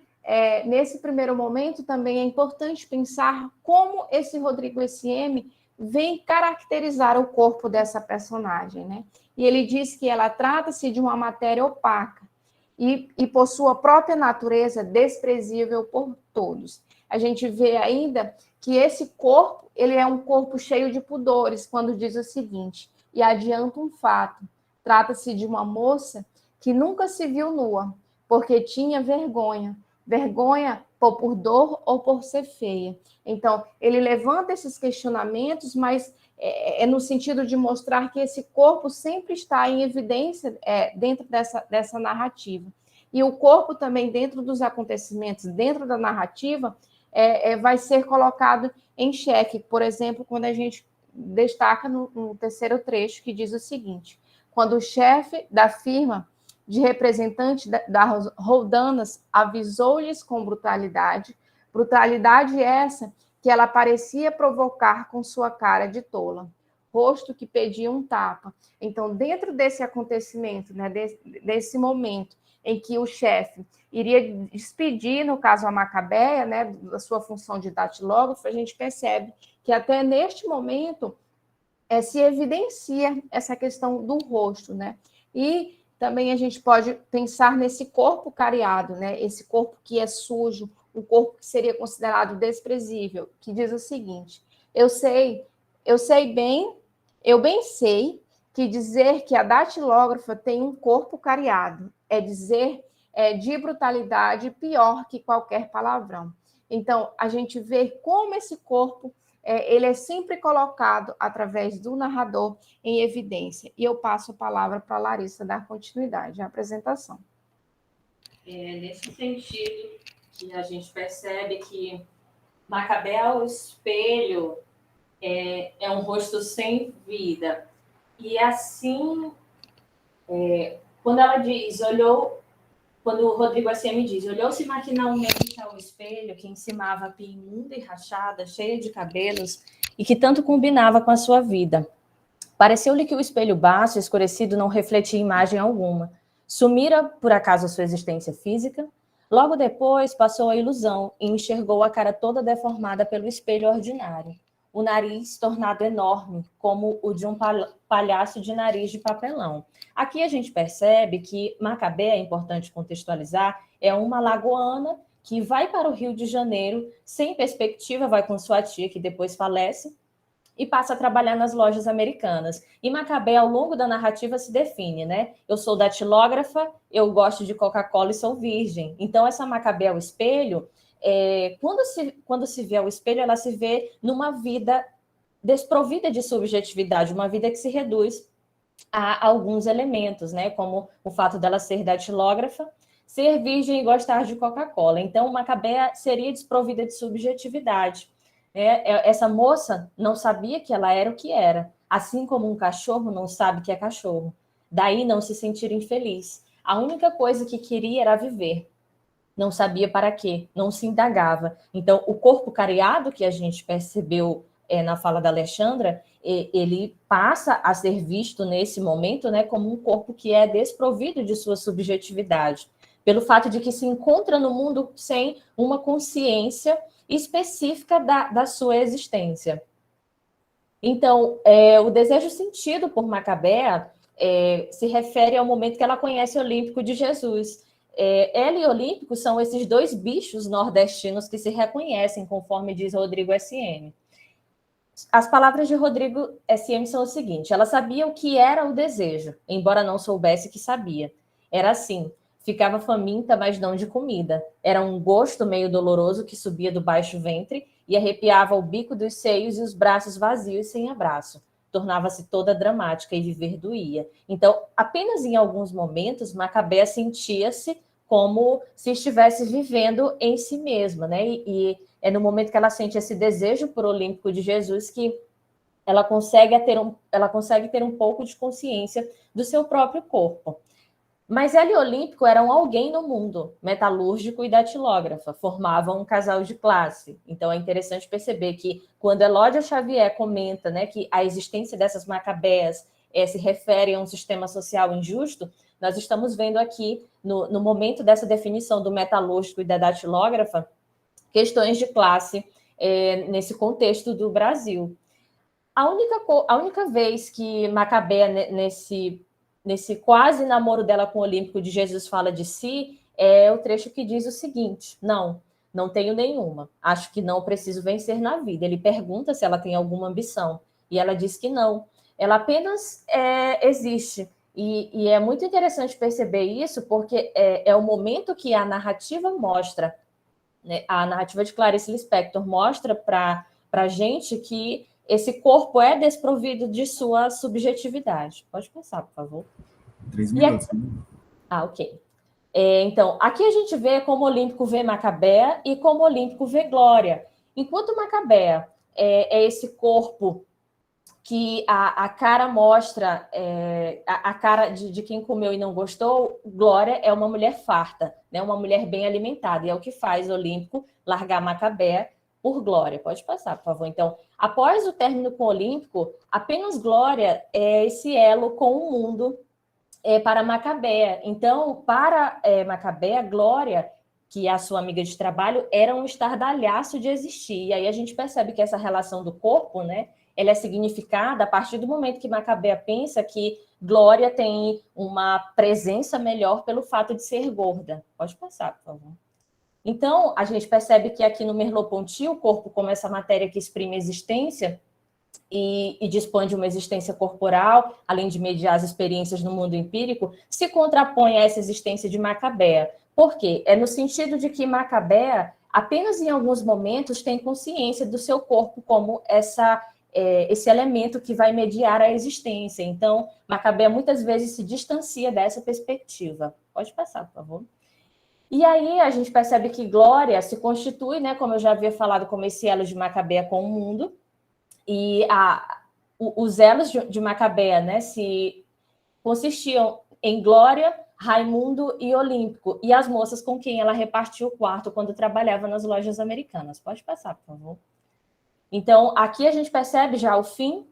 nesse primeiro momento, também é importante pensar como esse Rodrigo S.M. vem caracterizar o corpo dessa personagem, né? E ele diz que ela trata-se de uma matéria opaca e por sua própria natureza desprezível por todos. A gente vê ainda que esse corpo, ele é um corpo cheio de pudores, quando diz o seguinte, e adianta um fato, trata-se de uma moça que nunca se viu nua, porque tinha vergonha por dor ou por ser feia. Então, ele levanta esses questionamentos, mas no sentido de mostrar que esse corpo sempre está em evidência dentro dessa narrativa. E o corpo também, dentro dos acontecimentos, dentro da narrativa, vai ser colocado em xeque. Por exemplo, quando a gente destaca no terceiro trecho, que diz o seguinte: quando o chefe da firma de representante das roldanas avisou-lhes com brutalidade essa que ela parecia provocar com sua cara de tola, rosto que pedia um tapa. Então, dentro desse acontecimento, né, desse momento em que o chefe iria despedir, no caso, a Macabeia, né, da sua função de datilógrafo, a gente percebe que até neste momento se evidencia essa questão do rosto, né? E também a gente pode pensar nesse corpo cariado, né? Esse corpo que é sujo, um corpo que seria considerado desprezível, que diz o seguinte: eu bem sei que dizer que a datilógrafa tem um corpo cariado é dizer de brutalidade pior que qualquer palavrão. Então, a gente vê como esse corpo ele é sempre colocado através do narrador em evidência. E eu passo a palavra para a Larissa dar continuidade à apresentação. Nesse sentido que a gente percebe que Macabé ao espelho é um rosto sem vida. E assim, quando ela diz, quando o Rodrigo S.M. diz, olhou-se maquinalmente ao espelho que encimava a pia imunda e rachada, cheia de cabelos, e que tanto combinava com a sua vida. Pareceu-lhe que o espelho baixo, escurecido, não refletia imagem alguma. Sumira, por acaso, a sua existência física? Logo depois, passou a ilusão e enxergou a cara toda deformada pelo espelho ordinário. O nariz tornado enorme, como o de um palhaço de nariz de papelão. Aqui a gente percebe que Macabé, é importante contextualizar, é uma alagoana que vai para o Rio de Janeiro sem perspectiva, vai com sua tia, que depois falece, e passa a trabalhar nas lojas americanas. E Macabé, ao longo da narrativa, se define, né? Eu sou datilógrafa, eu gosto de Coca-Cola e sou virgem. Então, essa Macabé ao espelho, quando se vê ao espelho, ela se vê numa vida desprovida de subjetividade, uma vida que se reduz a alguns elementos, né? Como o fato dela ser datilógrafa, ser virgem e gostar de Coca-Cola. Então, Macabé seria desprovida de subjetividade. Essa moça não sabia que ela era o que era, assim como um cachorro não sabe que é cachorro. Daí não se sentir infeliz. A única coisa que queria era viver. Não sabia para quê, não se indagava. Então, o corpo cariado que a gente percebeu na fala da Alexandra, ele passa a ser visto nesse momento, né, como um corpo que é desprovido de sua subjetividade, pelo fato de que se encontra no mundo sem uma consciência específica da sua existência. Então, o desejo sentido por Macabé se refere ao momento que ela conhece o Olímpico de Jesus. Ela e Olímpico são esses dois bichos nordestinos que se reconhecem, conforme diz Rodrigo S.M. As palavras de Rodrigo S.M. são o seguinte: ela sabia o que era o desejo, embora não soubesse que sabia. Era assim: ficava faminta, mas não de comida. Era um gosto meio doloroso que subia do baixo ventre e arrepiava o bico dos seios e os braços vazios sem abraço. Tornava-se toda dramática e viver doía. Então, apenas em alguns momentos, Macabé sentia-se como se estivesse vivendo em si mesma, né? E é no momento que ela sente esse desejo por Olímpico de Jesus que ela consegue ter um pouco de consciência do seu próprio corpo. Mas ela e Olímpico eram alguém no mundo, metalúrgico e datilógrafa, formavam um casal de classe. Então é interessante perceber que quando Elódia Xavier comenta, né, que a existência dessas macabéas se refere a um sistema social injusto, nós estamos vendo aqui, no momento dessa definição do metalúrgico e da datilógrafa, questões de classe nesse contexto do Brasil. A única vez que Macabé, nesse quase namoro dela com o Olímpico de Jesus, fala de si, é o trecho que diz o seguinte: não tenho nenhuma, acho que não preciso vencer na vida. Ele pergunta se ela tem alguma ambição, e ela diz que não, ela apenas existe. E é muito interessante perceber isso, porque é o momento que a narrativa mostra, né, a narrativa de Clarice Lispector mostra para a gente que esse corpo é desprovido de sua subjetividade. Pode passar, por favor. 3 minutos. Ok. Então, aqui a gente vê como o Olímpico vê Macabea e como o Olímpico vê Glória. Enquanto Macabea é esse corpo que a cara mostra, a cara de quem comeu e não gostou, Glória é uma mulher farta, né? Uma mulher bem alimentada, e é o que faz o Olímpico largar Macabea por Glória. Pode passar, por favor. Então, após o término com o Olímpico, apenas Glória é esse elo com o mundo para Macabea. Então, para Macabea, Glória, que é a sua amiga de trabalho, era um estardalhaço de existir. E aí a gente percebe que essa relação do corpo, né, ela é significada a partir do momento que Macabea pensa que Glória tem uma presença melhor pelo fato de ser gorda. Pode passar, por favor. Então, a gente percebe que aqui no Merleau-Ponty, o corpo como essa matéria que exprime existência e dispõe de uma existência corporal, além de mediar as experiências no mundo empírico, se contrapõe a essa existência de Macabea. Por quê? É no sentido de que Macabea, apenas em alguns momentos, tem consciência do seu corpo como esse elemento que vai mediar a existência. Então, Macabea muitas vezes se distancia dessa perspectiva. Pode passar, por favor. E aí a gente percebe que Glória se constitui, né, como eu já havia falado, como esse elo de Macabea com o mundo, e os elos de Macabea, né, se consistiam em Glória, Raimundo e Olímpico, e as moças com quem ela repartiu o quarto quando trabalhava nas lojas americanas. Pode passar, por favor. Então, aqui a gente percebe já o fim,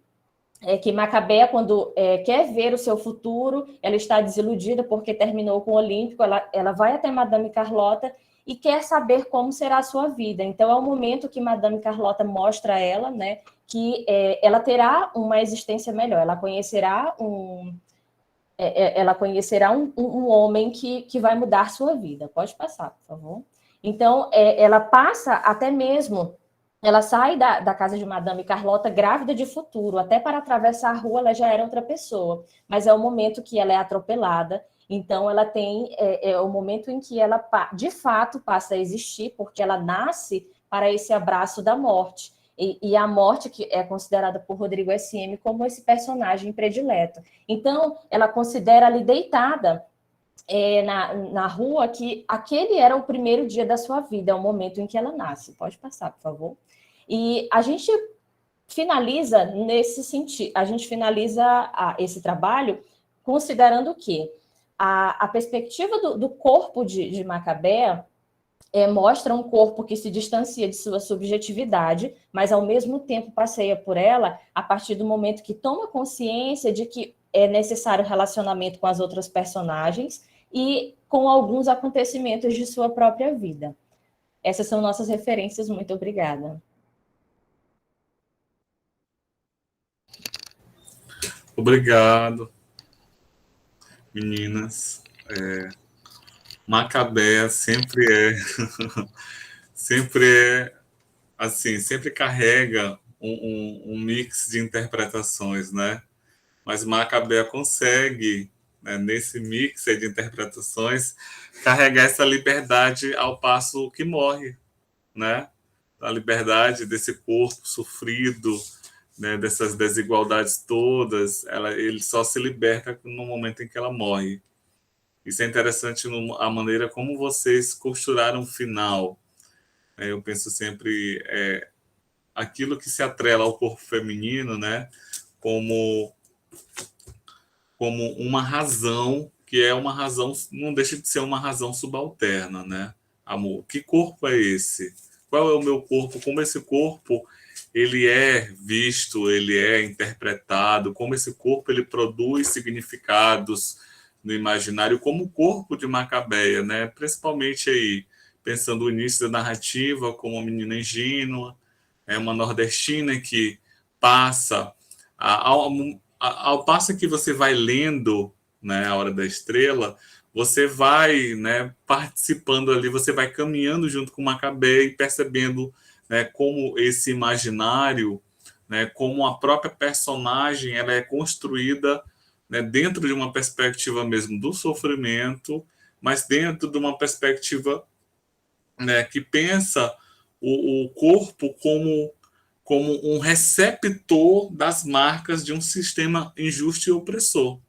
que Macabea, quando quer ver o seu futuro, ela está desiludida porque terminou com o Olímpico, ela vai até Madame Carlota e quer saber como será a sua vida. Então, é o momento que Madame Carlota mostra a ela, né, que ela terá uma existência melhor, ela conhecerá um homem que vai mudar sua vida. Pode passar, por favor. Então, ela passa até mesmo... Ela sai da casa de Madame Carlota grávida de futuro. Até para atravessar a rua, ela já era outra pessoa. Mas é o momento que ela é atropelada. Então, ela tem... É o momento em que ela, de fato, passa a existir, porque ela nasce para esse abraço da morte. E a morte, que é considerada por Rodrigo S.M. como esse personagem predileto. Então, ela considera ali deitada na rua que aquele era o primeiro dia da sua vida, é o momento em que ela nasce. Pode passar, por favor. E a gente finaliza nesse sentido, a gente finaliza esse trabalho considerando que a perspectiva do corpo de Macabea mostra um corpo que se distancia de sua subjetividade, mas ao mesmo tempo passeia por ela a partir do momento que toma consciência de que é necessário relacionamento com as outras personagens e com alguns acontecimentos de sua própria vida. Essas são nossas referências. Muito obrigada. Obrigado, meninas. Macabea sempre assim, sempre carrega um mix de interpretações, né? Mas Macabea consegue, né, nesse mix de interpretações, carregar essa liberdade ao passo que morre, né? A liberdade desse corpo sofrido, né, dessas desigualdades todas, ele só se liberta no momento em que ela morre. Isso é interessante a maneira como vocês costuraram o final. Eu penso sempre aquilo que se atrela ao corpo feminino, né, como uma razão, que é uma razão, não deixa de ser uma razão subalterna, né? Amor, que corpo é esse? Qual é o meu corpo? Como esse corpo ele é visto, ele é interpretado, como esse corpo ele produz significados no imaginário, como o corpo de Macabea, né? Principalmente aí, pensando no início da narrativa, como uma menina ingênua, uma nordestina que passa, ao passo que você vai lendo, né, A Hora da Estrela, você vai, né, participando ali, você vai caminhando junto com Macabea e percebendo, né, como esse imaginário, né, como a própria personagem ela é construída, né, dentro de uma perspectiva mesmo do sofrimento, mas dentro de uma perspectiva, né, que pensa o corpo como um receptor das marcas de um sistema injusto e opressor.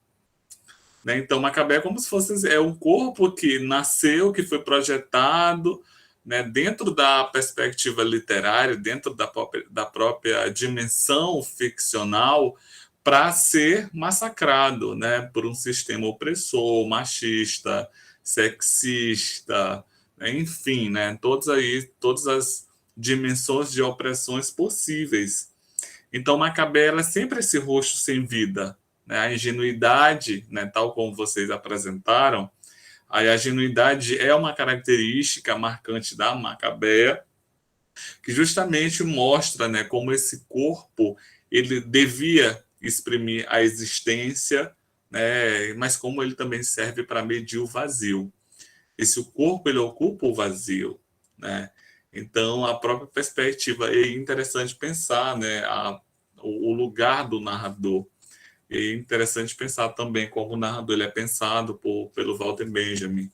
né? Então, Macabé é como se fosse um corpo que nasceu, que foi projetado, né, dentro da perspectiva literária, dentro da própria dimensão ficcional, para ser massacrado, né, por um sistema opressor, machista, sexista, né, enfim, né, todas as dimensões de opressões possíveis. Então, Macabé é sempre esse rosto sem vida, né, a ingenuidade, né, tal como vocês apresentaram. A ingenuidade é uma característica marcante da Macabéa, que justamente mostra, né, como esse corpo ele devia exprimir a existência, né, mas como ele também serve para medir o vazio. Esse corpo ele ocupa o vazio, né? Então a própria perspectiva é interessante pensar, né, o lugar do narrador. É interessante pensar também como o narrador ele é pensado pelo Walter Benjamin,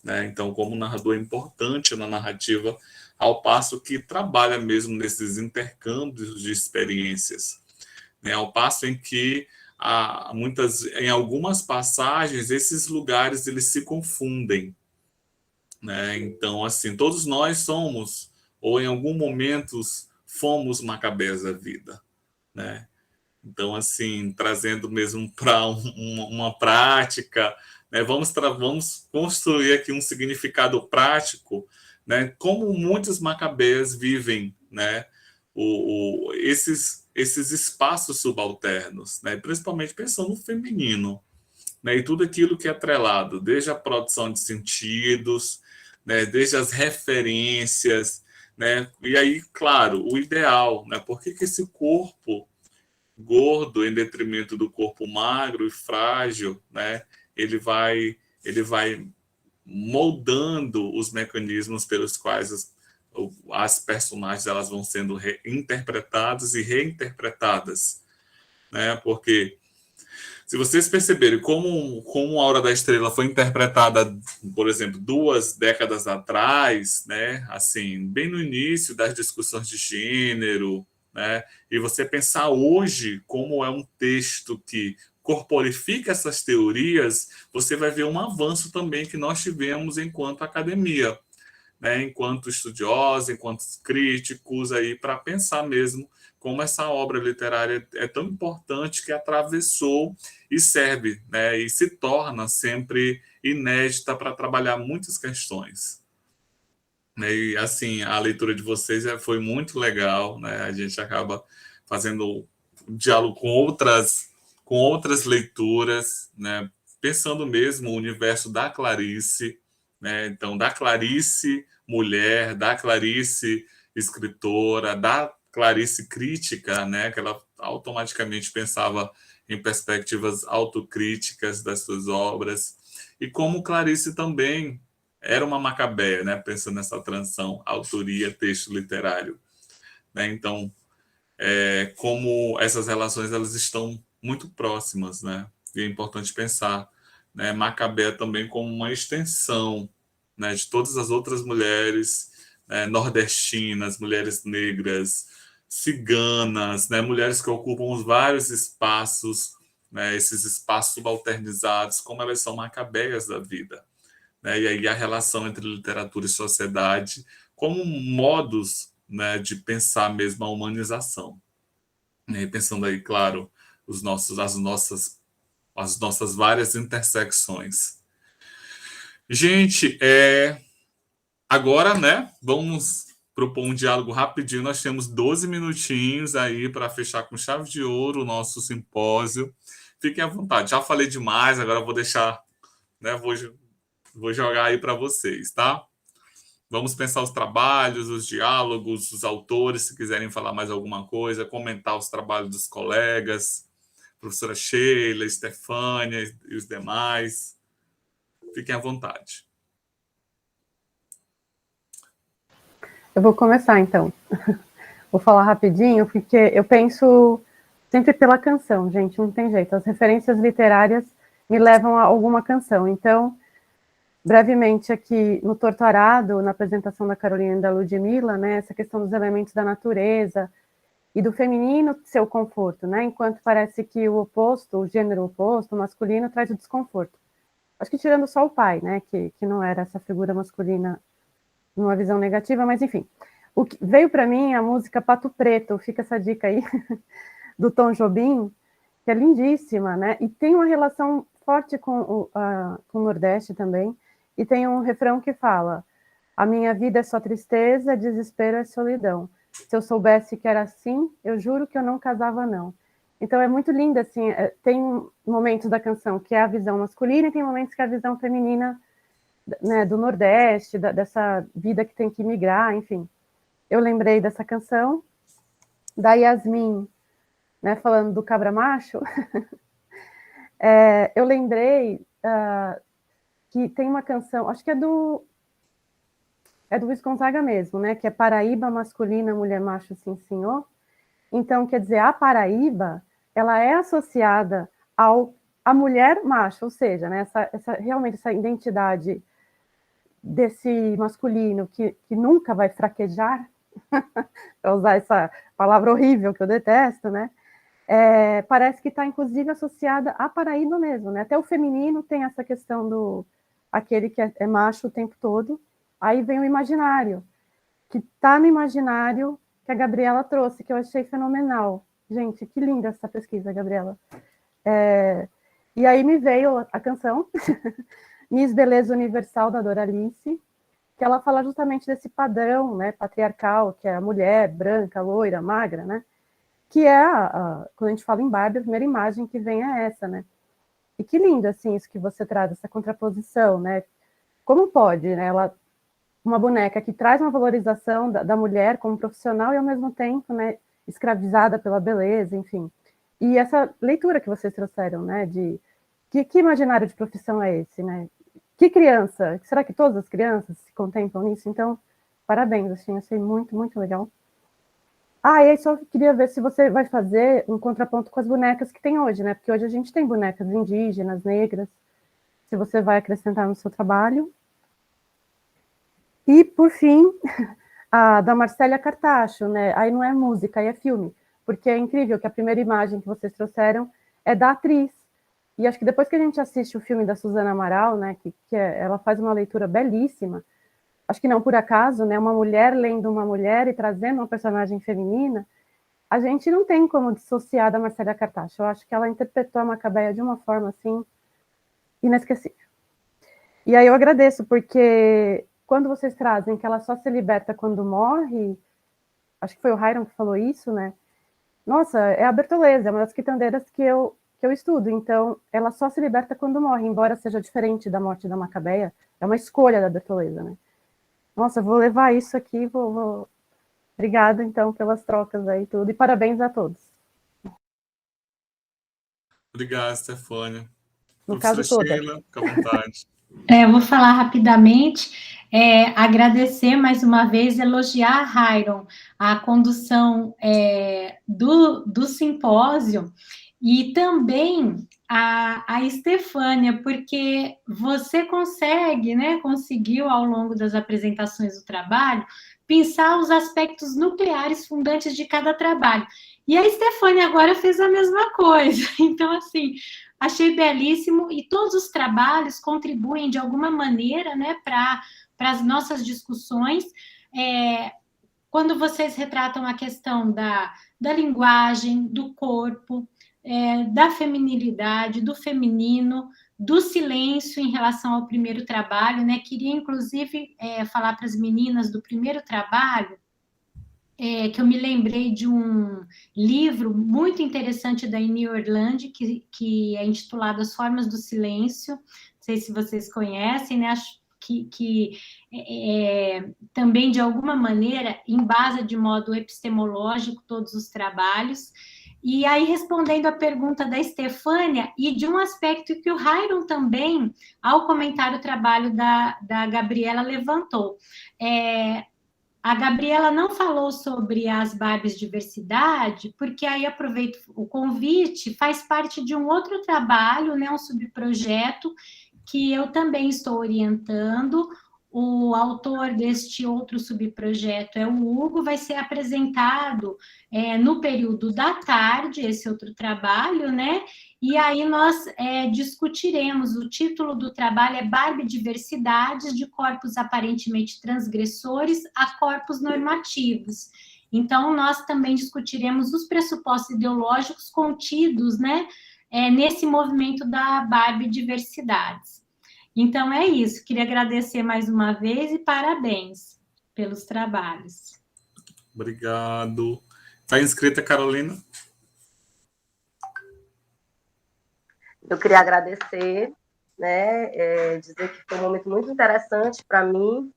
né? Então, como o narrador é importante na narrativa, ao passo que trabalha mesmo nesses intercâmbios de experiências, né? Ao passo em que em algumas passagens esses lugares eles se confundem, né? Então, assim, todos nós somos ou em algum momento fomos Macabés da vida, né? Então, assim, trazendo mesmo para uma prática, né? Vamos construir aqui um significado prático, né? Como muitos macabés vivem, né? Esses espaços subalternos, né? Principalmente pensando no feminino, né? E tudo aquilo que é atrelado, desde a produção de sentidos, né? Desde as referências, né? E aí, claro, o ideal, né? Por que esse corpo gordo em detrimento do corpo magro e frágil, né? Ele vai moldando os mecanismos pelos quais as personagens elas vão sendo interpretadas e reinterpretadas, né? Porque se vocês perceberem como a Hora da Estrela foi interpretada, por exemplo, 2 décadas atrás, né? Assim, bem no início das discussões de gênero, né? E você pensar hoje como é um texto que corporifica essas teorias, você vai ver um avanço também que nós tivemos enquanto academia, né? Enquanto estudiosos, enquanto críticos, aí para pensar mesmo como essa obra literária é tão importante que atravessou e serve, né? E se torna sempre inédita para trabalhar muitas questões. E assim, a leitura de vocês foi muito legal, né? A gente acaba fazendo um diálogo com outras leituras, né? Pensando mesmo o universo da Clarice, né? Então, da Clarice mulher, da Clarice escritora, da Clarice crítica, né? Que ela automaticamente pensava em perspectivas autocríticas das suas obras, e como Clarice também era uma macabeia, né? Pensando nessa transição autoria, texto literário, né? Então, como essas relações elas estão muito próximas, né? E é importante pensar, né, Macabé também como uma extensão, né, de todas as outras mulheres, né, nordestinas, mulheres negras, ciganas, né, mulheres que ocupam os vários espaços, né, esses espaços subalternizados, como elas são macabeias da vida, né? E aí a relação entre literatura e sociedade como modos, né, de pensar mesmo a humanização, né? E pensando aí, claro, as nossas várias intersecções. Gente, agora, né, vamos propor um diálogo rapidinho. Nós temos 12 minutinhos aí para fechar com chave de ouro o nosso simpósio. Fiquem à vontade. Já falei demais, agora eu vou deixar, né, vou jogar aí para vocês, tá? Vamos pensar os trabalhos, os diálogos, os autores, se quiserem falar mais alguma coisa, comentar os trabalhos dos colegas, professora Sheila, Estefânia e os demais. Fiquem à vontade. Eu vou começar, então. Vou falar rapidinho, porque eu penso sempre pela canção, gente, não tem jeito. As referências literárias me levam a alguma canção. Então, brevemente aqui no Torturado, na apresentação da Carolina e da Ludmilla, né, essa questão dos elementos da natureza, e do feminino ser o conforto, né? Enquanto parece que o oposto, o gênero oposto, o masculino, traz o desconforto. Acho que tirando só o pai, né? Que não era essa figura masculina numa visão negativa, mas enfim. O que veio para mim a música Pato Preto, fica essa dica aí, do Tom Jobim, que é lindíssima, né? E tem uma relação forte com o Nordeste também, e tem um refrão que fala: a minha vida é só tristeza, desespero é solidão. Se eu soubesse que era assim, eu juro que eu não casava, não. Então é muito linda, assim, tem momentos da canção que é a visão masculina e tem momentos que é a visão feminina, né, do Nordeste, dessa vida que tem que migrar, enfim. Eu lembrei dessa canção, da Yasmin, né, falando do cabra macho. Eu lembrei que tem uma canção, acho que é do Luiz Gonzaga mesmo, né, que é Paraíba masculina, mulher macho, sim senhor. Então, quer dizer, a Paraíba, ela é associada à mulher macho, ou seja, né, realmente essa identidade desse masculino que nunca vai fraquejar, para usar essa palavra horrível que eu detesto, né? Parece que está, inclusive, associada à Paraíba mesmo, né? Até o feminino tem essa questão do aquele que é macho o tempo todo. Aí vem o imaginário, que está no imaginário que a Gabriela trouxe, que eu achei fenomenal. Gente, que linda essa pesquisa, Gabriela. E aí me veio a canção Miss Beleza Universal, da Doralice, que ela fala justamente desse padrão, né, patriarcal, que é a mulher branca, loira, magra, né? Que é, quando a gente fala em Barbie, a primeira imagem que vem é essa, né? E que lindo, assim, isso que você traz, essa contraposição, né? Como pode, né? Uma boneca que traz uma valorização da mulher como profissional e, ao mesmo tempo, né, escravizada pela beleza, enfim. E essa leitura que vocês trouxeram, né, de que imaginário de profissão é esse, né? Que criança? Será que todas as crianças se contemplam nisso? Então, parabéns, assim, achei muito, muito legal. E aí só queria ver se você vai fazer um contraponto com as bonecas que tem hoje, né? Porque hoje a gente tem bonecas indígenas, negras, se você vai acrescentar no seu trabalho. E, por fim, a da Marcélia Cartacho, né? Aí não é música, aí é filme, porque é incrível que a primeira imagem que vocês trouxeram é da atriz. E acho que depois que a gente assiste o filme da Suzana Amaral, né, ela faz uma leitura belíssima, acho que não por acaso, né, uma mulher lendo uma mulher e trazendo uma personagem feminina, a gente não tem como dissociar da Marcélia Cartacho. Eu acho que ela interpretou a Macabeia de uma forma, assim, inesquecível. E aí eu agradeço, porque quando vocês trazem que ela só se liberta quando morre, acho que foi o Hiram que falou isso, né? Nossa, é a Bertoleza, é uma das quitandeiras que eu estudo, então ela só se liberta quando morre, embora seja diferente da morte da Macabeia, é uma escolha da Bertoleza, né? Nossa, vou levar isso aqui, vou... Obrigada, então, pelas trocas aí, tudo, e parabéns a todos. Obrigado, Stefânia. No caso, toda. Sheila, fica à vontade. Eu vou falar rapidamente, agradecer mais uma vez, elogiar a Hiram, a condução do simpósio, e também a Estefânia, porque você conseguiu ao longo das apresentações do trabalho, pensar os aspectos nucleares fundantes de cada trabalho. E a Estefânia agora fez a mesma coisa. Então, assim, achei belíssimo, e todos os trabalhos contribuem de alguma maneira, né, para as nossas discussões. Quando vocês retratam a questão da linguagem, do corpo, da feminilidade, do feminino, do silêncio em relação ao primeiro trabalho, né? Queria, inclusive, falar para as meninas do primeiro trabalho, que eu me lembrei de um livro muito interessante da Ine Orlandi, que é intitulado As Formas do Silêncio, não sei se vocês conhecem, né? Acho que também, de alguma maneira, embasa de modo epistemológico todos os trabalhos. E aí, respondendo a pergunta da Estefânia, e de um aspecto que o Hiram também, ao comentar o trabalho da Gabriela, levantou. A Gabriela não falou sobre as Barbies diversidade, porque aí aproveito o convite, faz parte de um outro trabalho, né, um subprojeto, que eu também estou orientando, o autor deste outro subprojeto é o Hugo, vai ser apresentado no período da tarde, esse outro trabalho, né? E aí nós discutiremos, o título do trabalho é Barbie Diversidades, de corpos aparentemente transgressores a corpos normativos. Então, nós também discutiremos os pressupostos ideológicos contidos, né, nesse movimento da Barbie Diversidades. Então, é isso. Queria agradecer mais uma vez e parabéns pelos trabalhos. Obrigado. Está inscrita, Carolina? Eu queria agradecer, né, dizer que foi um momento muito interessante para mim,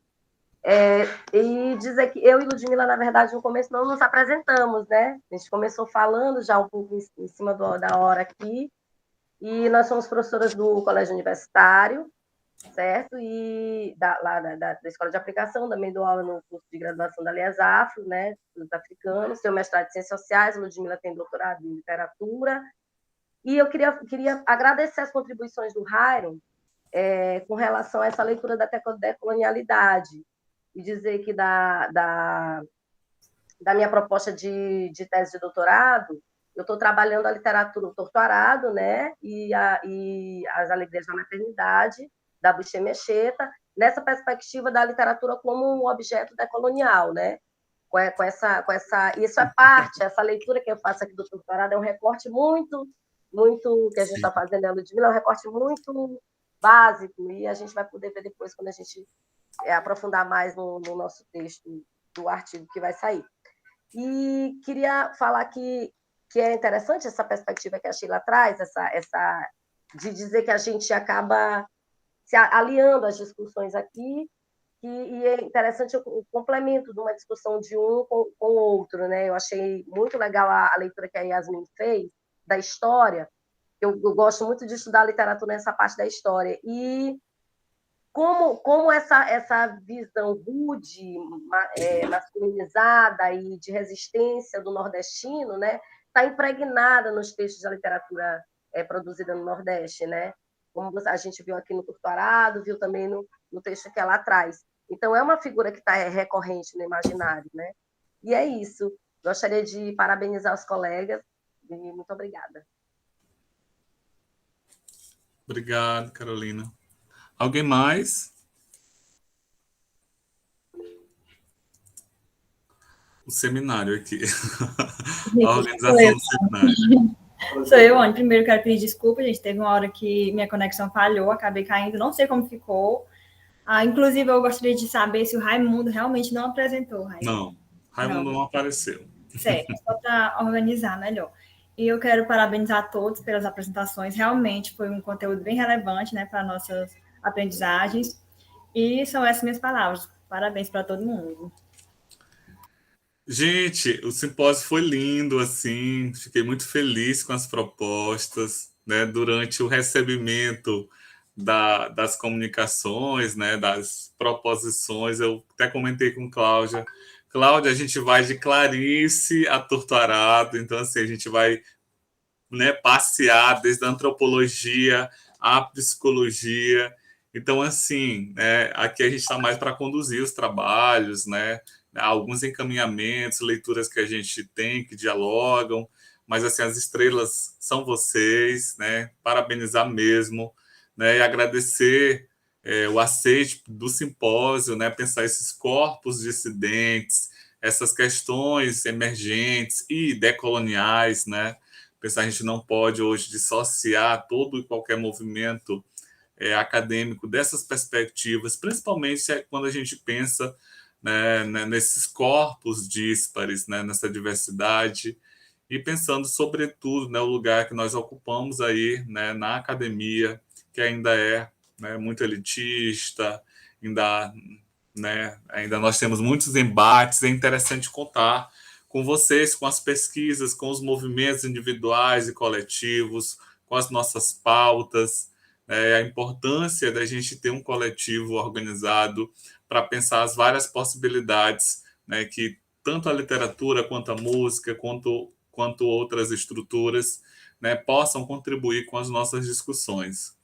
e dizer que eu e Ludmila, na verdade, no começo não nos apresentamos, né? A gente começou falando já um pouco em cima da hora aqui, e nós somos professoras do Colégio Universitário, certo? E da Escola de Aplicação, também dou aula no curso de graduação da Alias Afro, né, dos africanos, tenho mestrado em Ciências Sociais, a Ludmila tem doutorado em Literatura, e eu queria agradecer as contribuições do Rairon com relação a essa leitura da decolonialidade, e dizer que da minha proposta de tese de doutorado, eu estou trabalhando a literatura, o torturado, né, e as alegrias da maternidade, da Boucher Mecheta, nessa perspectiva da literatura como um objeto decolonial, né? Com essa, isso é parte, essa leitura que eu faço aqui do doutorado é um recorte muito que a gente está fazendo, né, Ludmila, é um recorte muito básico, e a gente vai poder ver depois quando a gente aprofundar mais no nosso texto do artigo que vai sair. E queria falar que é interessante essa perspectiva que a Sheila traz, essa de dizer que a gente acaba se aliando às discussões aqui, e é interessante o complemento de uma discussão de um com o outro, né? Eu achei muito legal a leitura que a Yasmin fez da história. Eu gosto muito de estudar literatura nessa parte da história, e como essa visão rude, masculinizada e de resistência do nordestino, né, está impregnada nos textos da literatura produzida no Nordeste, né? Como a gente viu aqui no Torturado, viu também no texto que ela traz. Então, é uma figura que está recorrente no imaginário, né? E é isso. Gostaria de parabenizar os colegas e muito obrigada. Obrigado, Carolina. Alguém mais? O seminário aqui. A organização do seminário. Sou eu, Anne. Primeiro quero pedir desculpa, gente. Teve uma hora que minha conexão falhou, acabei caindo, não sei como ficou. Inclusive, eu gostaria de saber se o Raimundo realmente não apresentou. Não, Raimundo não apareceu. Certo, só para organizar melhor. E eu quero parabenizar a todos pelas apresentações. Realmente foi um conteúdo bem relevante, né, para nossas aprendizagens. E são essas minhas palavras. Parabéns para todo mundo. Gente, o simpósio foi lindo, assim, fiquei muito feliz com as propostas, né, durante o recebimento das comunicações, né, das proposições, eu até comentei com Cláudia, a gente vai de Clarice a Torturado, então, assim, a gente vai, né, passear desde a antropologia à psicologia, então, assim, né, aqui a gente está mais para conduzir os trabalhos, né, alguns encaminhamentos, leituras que a gente tem, que dialogam, mas assim, as estrelas são vocês, né? Parabenizar mesmo, né? E agradecer o aceite do simpósio, né? Pensar esses corpos dissidentes, essas questões emergentes e decoloniais, né? Pensar a gente não pode hoje dissociar todo e qualquer movimento acadêmico dessas perspectivas, principalmente quando a gente pensa, né, nesses corpos díspares, né, nessa diversidade, e pensando, sobretudo, né, o lugar que nós ocupamos aí, né, na academia, que ainda é, né, muito elitista, ainda nós temos muitos embates. É interessante contar com vocês, com as pesquisas, com os movimentos individuais e coletivos, com as nossas pautas, a importância da gente ter um coletivo organizado para pensar as várias possibilidades, né, que tanto a literatura, quanto a música, quanto outras estruturas, né, possam contribuir com as nossas discussões.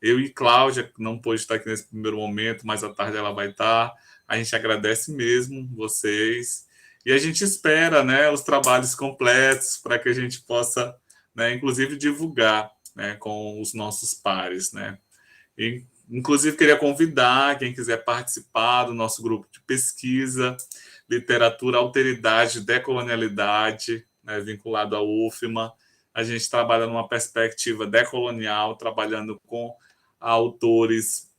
Eu e Cláudia, que não pôde estar aqui nesse primeiro momento, mas à tarde ela vai estar. A gente agradece mesmo vocês. E a gente espera, né, os trabalhos completos para que a gente possa, né, inclusive, divulgar, né, com os nossos pares, né? E, inclusive, queria convidar quem quiser participar do nosso grupo de pesquisa, Literatura, Alteridade, Decolonialidade, né, vinculado à UFMA. A gente trabalha numa perspectiva decolonial, trabalhando com autores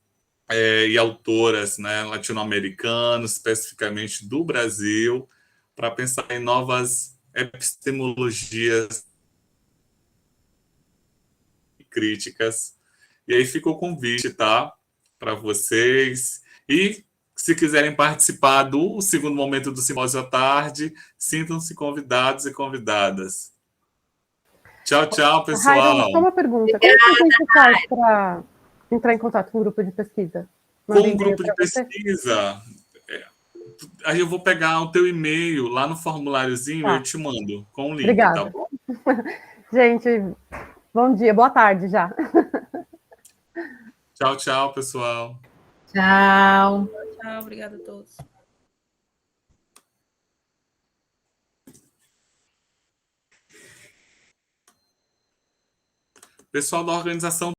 e autoras, né, latino-americanos, especificamente do Brasil, para pensar em novas epistemologias e críticas. E aí fica o convite, tá? Para vocês. E se quiserem participar do segundo momento do Simpósio à tarde, sintam-se convidados e convidadas. Tchau, tchau, pessoal. Rairo, só uma pergunta. Como que a gente faz para entrar em contato com o grupo de pesquisa? Com o grupo de pesquisa, aí eu vou pegar o teu e-mail lá no formuláriozinho e eu te mando com o link, Obrigada. tá bom? Gente, bom dia, boa tarde já. Tchau, tchau, pessoal. Tchau. Tchau, obrigada a todos. Pessoal da organização